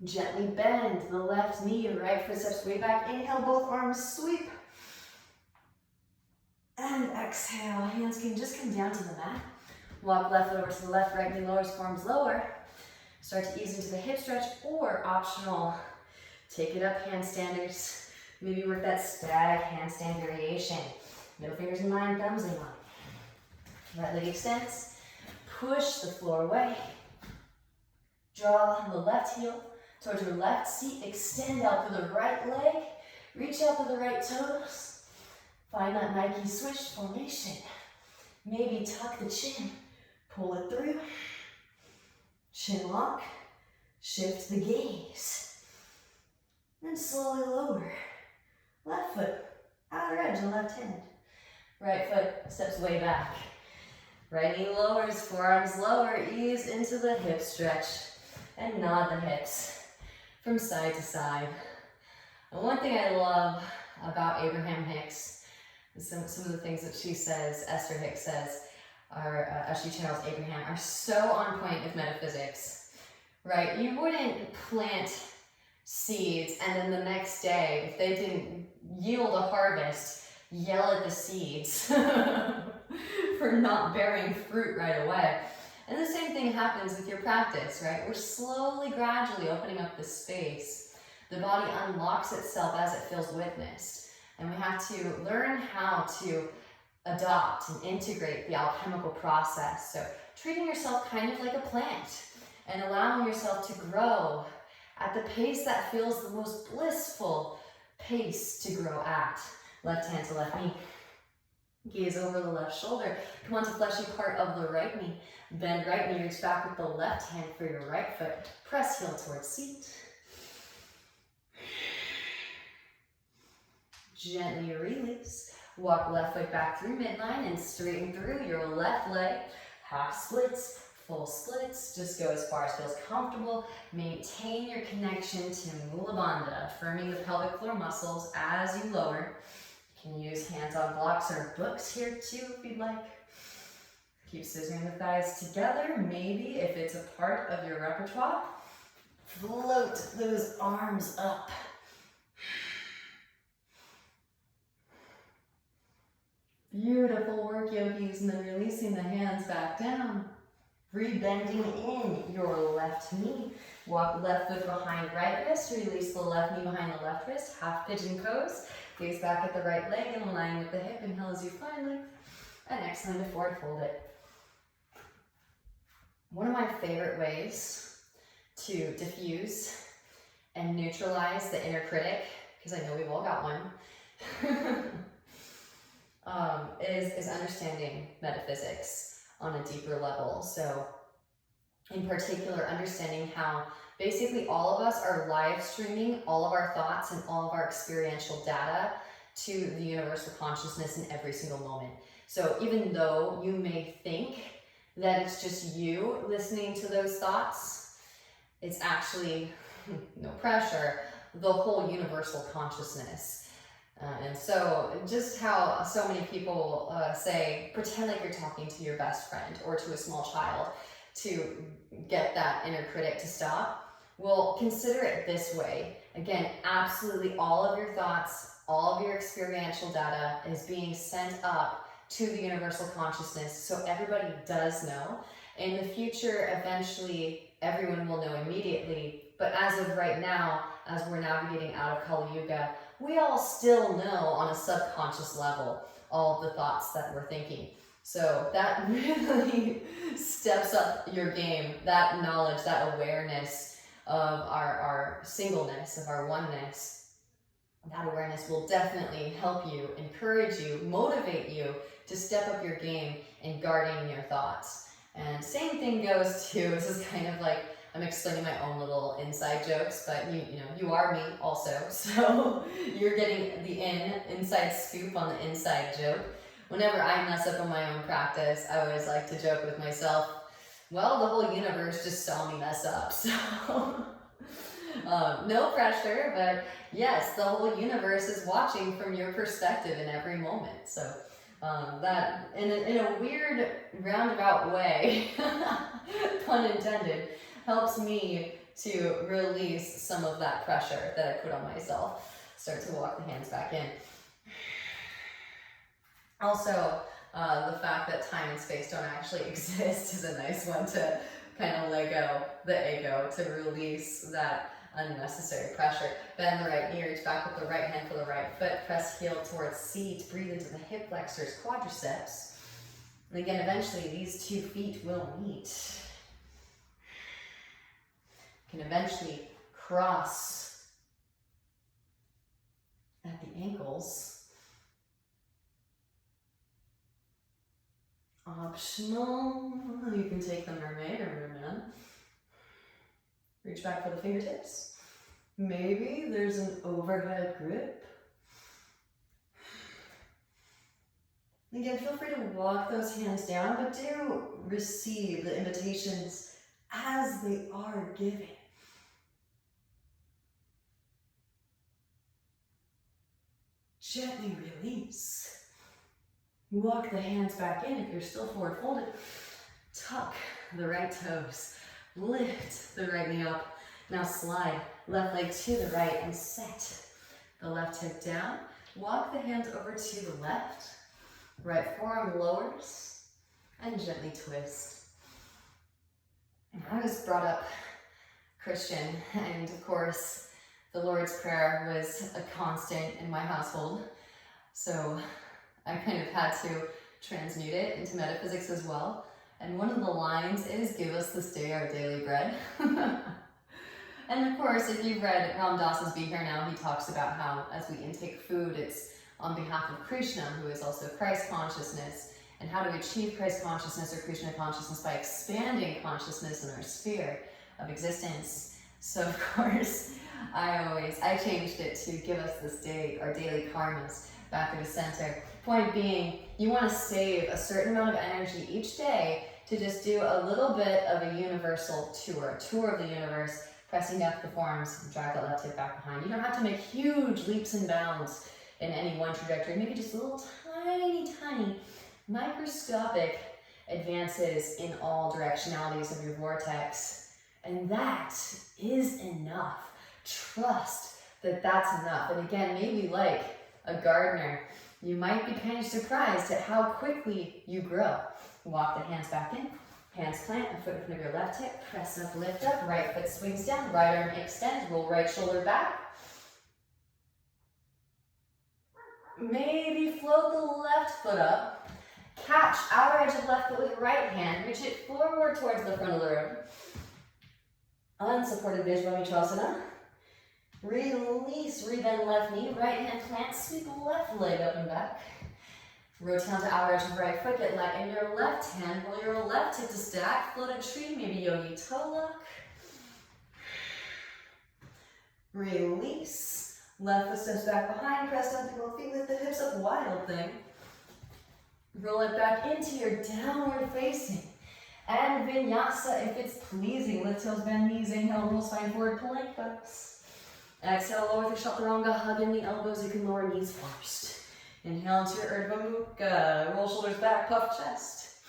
Gently bend the left knee, right foot steps way back. Inhale, both arms sweep. And exhale, hands can just come down to the mat. Walk left foot over to the left, right knee lowers, forearms lower. Start to ease into the hip stretch, or optional, take it up, handstanders. Maybe work that stag handstand variation. Middle fingers in line, thumbs in line. Right leg extends. Push the floor away. Draw the left heel towards your left seat. Extend out through the right leg. Reach out to the right toes. Find that Nike switch formation. Maybe tuck the chin. Pull it through. Chin lock. Shift the gaze. Then slowly lower. Left foot, outer edge of left hand. Right foot steps way back. Right knee lowers, forearms lower, ease into the hip stretch. And nod the hips from side to side. And one thing I love about Abraham Hicks, some of the things that she says, Esther Hicks says, as she channels Abraham, are so on point with metaphysics, right? You wouldn't plant seeds and then the next day, if they didn't yield a harvest, yell at the seeds for not bearing fruit right away. And the same thing happens with your practice, right? We're slowly, gradually opening up the space. The body unlocks itself as it feels witnessed. And we have to learn how to adopt and integrate the alchemical process. So treating yourself kind of like a plant and allowing yourself to grow at the pace that feels the most blissful pace to grow at. Left hand to left knee. Gaze over the left shoulder. Come onto fleshy part of the right knee. Bend right knee, reach back with the left hand for your right foot. Press heel towards seat. Gently release. Walk left foot back through midline and straighten through your left leg. Half splits, full splits. Just go as far as feels comfortable. Maintain your connection to Mula Bandha, firming the pelvic floor muscles as you lower. You can use hands on blocks or books here too if you'd like. Keep scissoring the thighs together. Maybe if it's a part of your repertoire, float those arms up. Beautiful work, yogis, and then releasing the hands back down. Rebending in your left knee. Walk left foot behind right wrist. Release the left knee behind the left wrist. Half pigeon pose. Gaze back at the right leg and align with the hip. Inhale as you find length. And exhale to forward fold it. One of my favorite ways to diffuse and neutralize the inner critic, because I know we've all got one, is understanding metaphysics on a deeper level. So in particular, understanding how basically all of us are live streaming all of our thoughts and all of our experiential data to the universal consciousness in every single moment. So even though you may think that it's just you listening to those thoughts, it's actually, no pressure, the whole universal consciousness. And so just how so many people say, pretend like you're talking to your best friend or to a small child to get that inner critic to stop. Well, consider it this way. Again, absolutely all of your thoughts, all of your experiential data is being sent up to the universal consciousness, so everybody does know. In the future, eventually, everyone will know immediately, but as of right now, as we're navigating out of Kali Yuga, we all still know on a subconscious level all of the thoughts that we're thinking. So that really steps up your game, that knowledge, that awareness of our singleness, of our oneness. That awareness will definitely help you, encourage you, motivate you to step up your game in guarding your thoughts. And same thing goes to, this is kind of like, I'm explaining my own little inside jokes, but you are me also. So you're getting the inside scoop on the inside joke. Whenever I mess up on my own practice, I always like to joke with myself, well, the whole universe just saw me mess up. So no pressure, but yes, the whole universe is watching from your perspective in every moment. So that, in a weird roundabout way, pun intended, helps me to release some of that pressure that I put on myself. Start to walk the hands back in. Also, the fact that time and space don't actually exist is a nice one to kind of let go the ego, to release that unnecessary pressure. Bend the right knee, reach back with the right hand for the right foot, press heel towards seat, breathe into the hip flexors, quadriceps. And again, eventually these 2 feet will meet. You can eventually cross at the ankles. Optional, you can take the mermaid or merman. Reach back for the fingertips. Maybe there's an overhead grip. Again, feel free to walk those hands down, but do receive the invitations as they are given. Gently release. Walk the hands back in if you're still forward folded. Tuck the right toes. Lift the right knee up. Now slide left leg to the right and set the left hip down. Walk the hands over to the left. Right forearm lowers and gently twist. I was brought up Christian, and of course the Lord's Prayer was a constant in my household. So I kind of had to transmute it into metaphysics as well. And one of the lines is, give us this day our daily bread. And of course, if you've read Ram Dass's Be Here Now, he talks about how as we intake food, it's on behalf of Krishna, who is also Christ consciousness, and how to achieve Christ consciousness or Krishna consciousness by expanding consciousness in our sphere of existence. So of course, I changed it to give us this day our daily karmas, back to center. Point being, you want to save a certain amount of energy each day to just do a little bit of a universal tour, a tour of the universe, pressing down the forearms, drive that left hip back behind. You don't have to make huge leaps and bounds in any one trajectory, maybe just little tiny, microscopic advances in all directionalities of your vortex. And that is enough. Trust that that's enough. And again, maybe like a gardener, you might be kind of surprised at how quickly you grow. Walk the hands back in, hands plant, a foot in front of your left hip, press up, lift up, right foot swings down, right arm extends, roll right shoulder back. Maybe float the left foot up, catch outer edge of left foot with right hand, reach it forward towards the front of the room. Unsupported Vajrayana. Release, rebend left knee, right hand plant, sweep left leg up and back. Rotate onto outer edge of right foot, get light in your left hand, roll your left hip to stack, floated tree, maybe yogi toe lock. Release, left foot steps back behind, press down through both feet, lift the hips up, wild thing. Roll it back into your downward facing. And vinyasa, if it's pleasing, lift toes, bend knees, inhale, roll spine forward, plank pose. Exhale, lower through chaturanga, hug in the elbows, you can lower knees first. Inhale into your Urdhva Mukha, roll shoulders back, puff chest.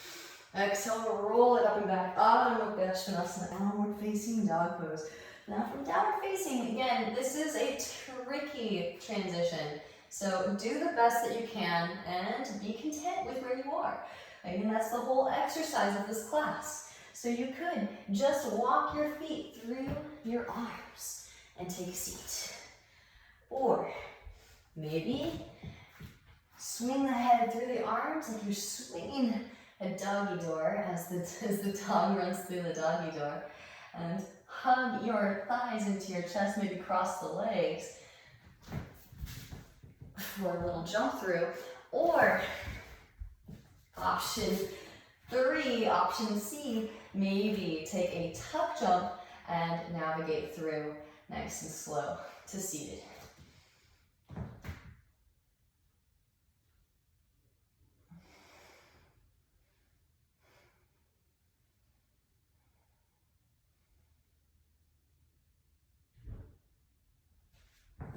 Exhale, roll it up and back, Adho Mukha Svanasana, downward facing dog pose. Now from downward facing, again, this is a tricky transition. So do the best that you can and be content with where you are. Again, that's the whole exercise of this class. So you could just walk your feet through your arms and take a seat. Or maybe swing the head through the arms like you're swinging a doggy door as the dog runs through the doggy door. And hug your thighs into your chest, maybe cross the legs for a little jump through. Or option 3, option C, maybe take a tuck jump and navigate through nice and slow to seated.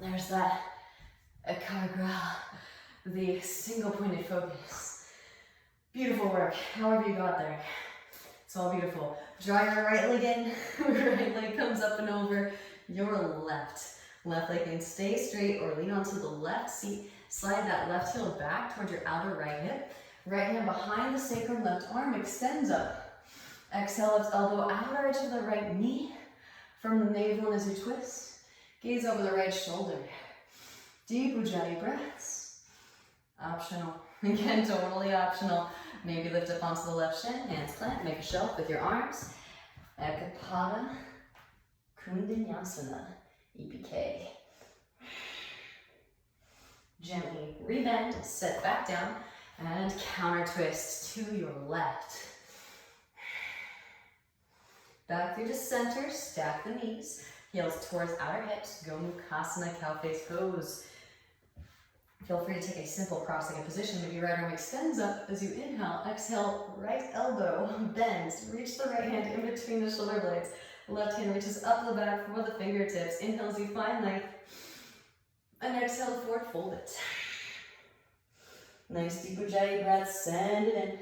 There's that EKAGRA, the single pointed focus. Beautiful work, however you got there. It's all beautiful. Draw your right leg in, right leg comes up and over your left. Left leg can stay straight or lean onto the left seat. Slide that left heel back towards your outer right hip. Right hand behind the sacrum, left arm extends up. Exhale, left elbow outer edge of the right knee from the navel as you twist. Gaze over the right shoulder. Deep Ujjayi breaths. Optional. Again, totally optional. Maybe lift up onto the left shin, hands plant, make a shelf with your arms. Ekapada Kundanyasana, EPK. Gently rebend, set back down, and counter twist to your left. Back through to center, stack the knees, heels towards outer hips, Gomukhasana, cow face pose. Feel free to take a simple cross-legged position. Maybe right arm extends up as you inhale. Exhale, right elbow bends. Reach the right hand in between the shoulder blades. Left hand reaches up the back for the fingertips. Inhale as you find length. And exhale, forward fold it. Nice deep Ujjayi breath. Send it in.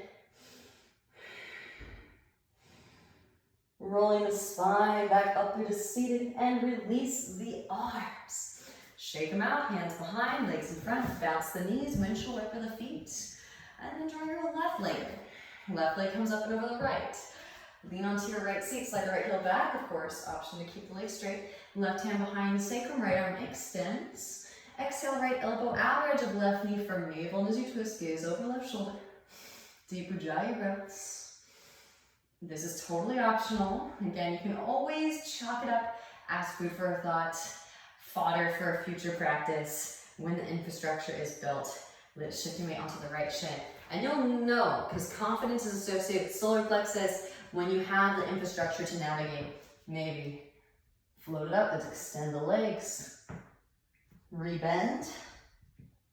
Rolling the spine back up through to seated and release the arms. Shake them out, hands behind, legs in front, bounce the knees, windshield wiper for the feet. And then draw your left leg. Left leg comes up and over the right. Lean onto your right seat, slide the right heel back, of course. Option to keep the leg straight. Left hand behind the sacrum, right arm extends. Exhale, right elbow, outer edge of left knee from navel. And as you twist, gaze over left shoulder. Deep Ujjayi breaths. This is totally optional. Again, you can always chalk it up, ask food for a thought, fodder for a future practice when the infrastructure is built. Lift shifting weight onto the right shin. And you'll know, because confidence is associated with solar plexus, when you have the infrastructure to navigate. Maybe float it up, let's extend the legs. Rebend,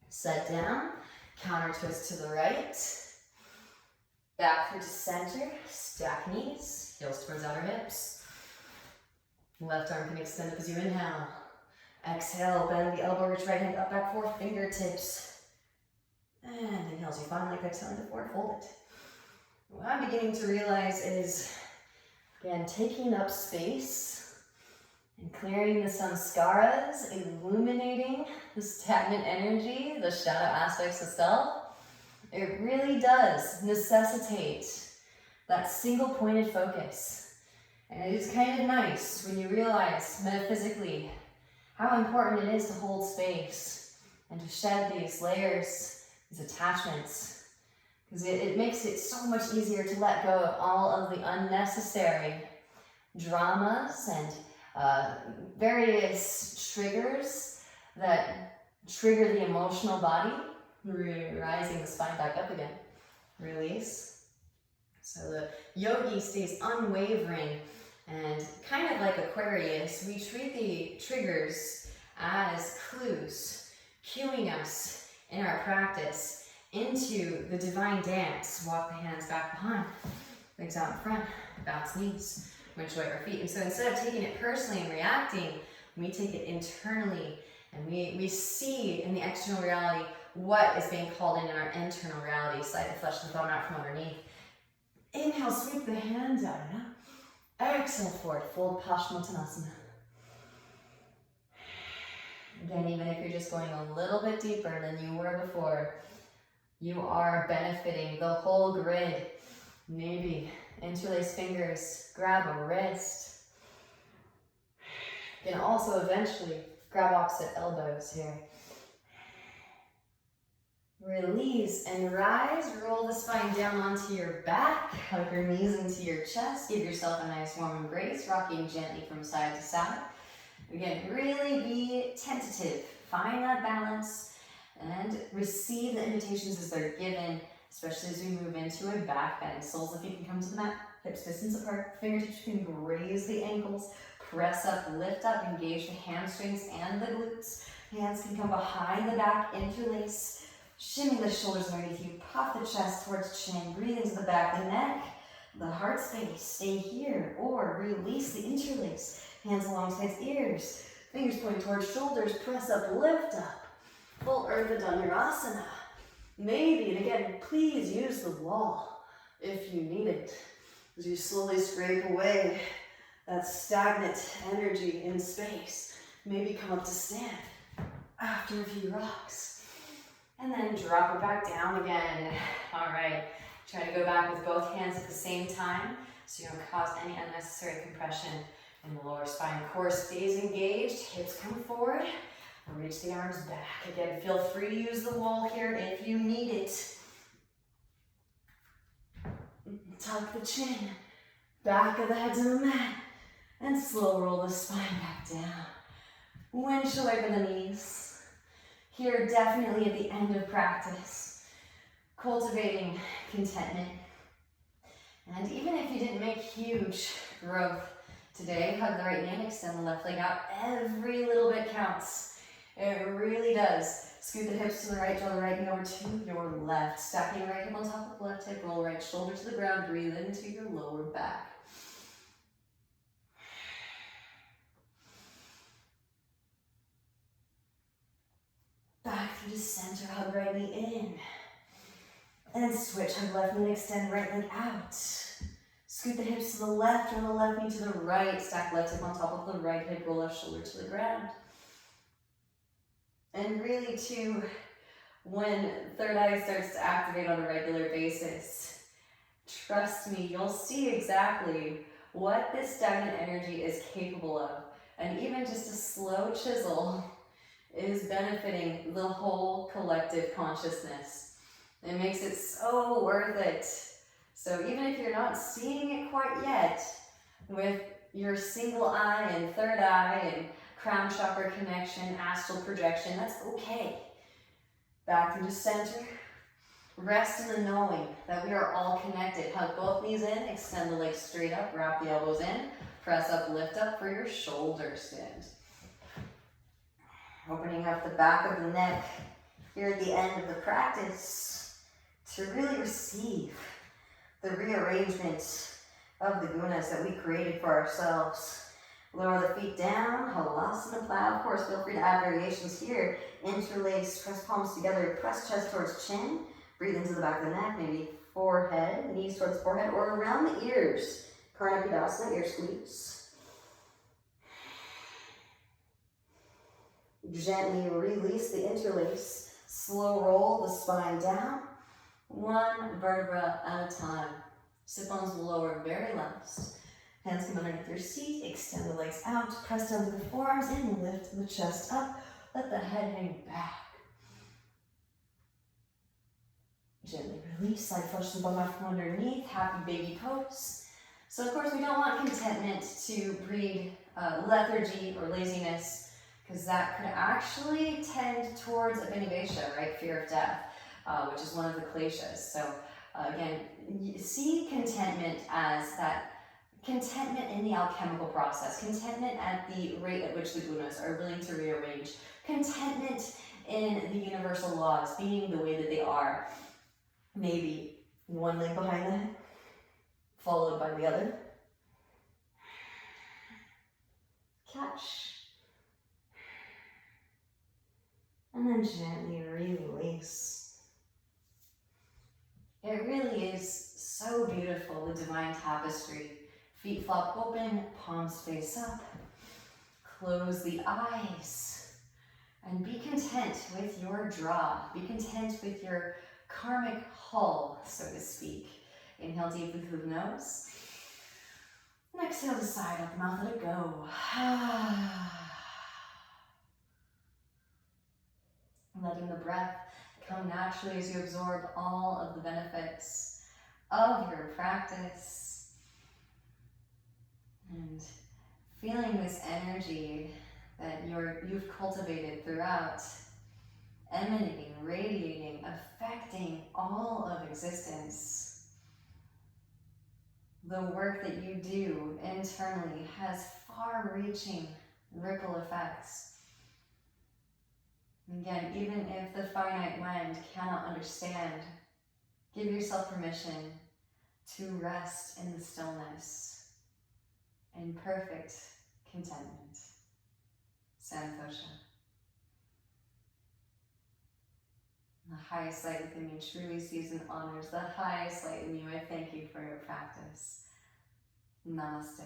set down, counter twist to the right. Back through to center, stack knees, heels towards outer hips. Left arm can extend up as you inhale. Exhale, bend the elbow, reach right hand up, back, four fingertips. And inhale as you find length, exhale into forward fold it. what I'm beginning to realize is, again, taking up space and clearing the samskaras, illuminating the stagnant energy, the shadow aspects of self. It really does necessitate that single-pointed focus. And it is kind of nice when you realize metaphysically how important it is to hold space and to shed these layers, these attachments, because it makes it so much easier to let go of all of the unnecessary dramas and various triggers that trigger the emotional body, rising the spine back up again. Release. So the yogi stays unwavering, and kind of like Aquarius, we treat the triggers as clues, cueing us in our practice into the divine dance. Walk the hands back behind, legs out in front, bounce knees, winch away our feet. And so instead of taking it personally and reacting, we take it internally, and we see in the external reality what is being called in our internal reality. Slide the flesh of the bum out from underneath. Inhale, sweep the hands out. Exhale forward, fold Paschimottanasana. Again, even if you're just going a little bit deeper than you were before, you are benefiting the whole grid. Maybe interlace fingers, grab a wrist. You can also eventually grab opposite elbows here. Release and rise. Roll the spine down onto your back. Hug your knees into your chest. Give yourself a nice warm embrace, rocking gently from side to side. Again, really be tentative. Find that balance and receive the invitations as they're given, especially as we move into a back bend. Soles of feet can come to the mat, hips distance apart, fingertips can graze the ankles, press up, lift up, engage the hamstrings and the glutes. Hands can come behind the back, interlace. Shimmy the shoulders underneath you, puff the chest towards chin, breathe into the back, the neck, the heart space. Stay here or release the interlace. Hands alongside ears, fingers pointing towards shoulders, press up, lift up. Full Urdhva Dhanurasana. Maybe, and again, please use the wall if you need it. As you slowly scrape away that stagnant energy in space. Maybe come up to stand after a few rocks. And then drop it back down again. All right, try to go back with both hands at the same time so you don't cause any unnecessary compression in the lower spine. Core stays engaged, hips come forward. Reach the arms back. Again, feel free to use the wall here if you need it. Tuck the chin, back of the head to the mat, and slow roll the spine back down. Winch away from the knees. Here, definitely at the end of practice, cultivating contentment. And even if you didn't make huge growth today, hug the right knee and extend the left leg out. Every little bit counts. It really does. Scoot the hips to the right, draw the right knee over to your left. Stacking the right hip on top of the left hip, roll right shoulder to the ground, breathe into your lower back. Back through the center, hug right knee in. And switch, hug left knee and extend right leg out. Scoot the hips to the left, draw the left knee to the right. Stack left hip on top of the right hip, roll left shoulder to the ground. And really too, when third eye starts to activate on a regular basis, trust me, you'll see exactly what this stagnant energy is capable of. And even just a slow chisel is benefiting the whole collective consciousness. It makes it so worth it. So even if you're not seeing it quite yet, with your single eye and third eye and crown chakra connection, astral projection, that's okay. Back through the center. Rest in the knowing that we are all connected. Hug both knees in, extend the legs straight up, wrap the elbows in, press up, lift up for your shoulder stand. Opening up the back of the neck here at the end of the practice to really receive the rearrangement of the gunas that we created for ourselves. Lower the feet down, halasana plow. Of course, feel free to add variations here. Interlace, press palms together, press chest towards chin. Breathe into the back of the neck, maybe forehead, knees towards forehead, or around the ears. Karnapidasana, ear squeeze. Gently release the interlace. Slow roll the spine down, one vertebra at a time. Sit bones will lower very last. Hands come underneath your seat, extend the legs out, press down to the forearms, and lift the chest up. Let the head hang back. Gently release, slide flush the bum out from underneath, happy baby pose. So of course we don't want contentment to breed lethargy or laziness, because that could actually tend towards abhinivesa, right? Fear of death, which is one of the kleshas. So again, see contentment as that contentment in the alchemical process, contentment at the rate at which the gunas are willing to rearrange, contentment in the universal laws being the way that they are. Maybe one leg behind the head, followed by the other. Catch. And then gently release. It really is so beautiful, the divine tapestry. Feet flop open, palms face up. Close the eyes. And be content with your draw. Be content with your karmic hull, so to speak. Inhale deeply through the nose. And exhale to side, out the mouth, let it go. Letting the breath come naturally as you absorb all of the benefits of your practice. And feeling this energy that you've cultivated throughout, emanating, radiating, affecting all of existence. The work that you do internally has far-reaching ripple effects. Again, even if the finite mind cannot understand, give yourself permission to rest in the stillness, in perfect contentment. Santosha. The highest light within me truly sees and honors the highest light in you. I thank you for your practice. Namaste.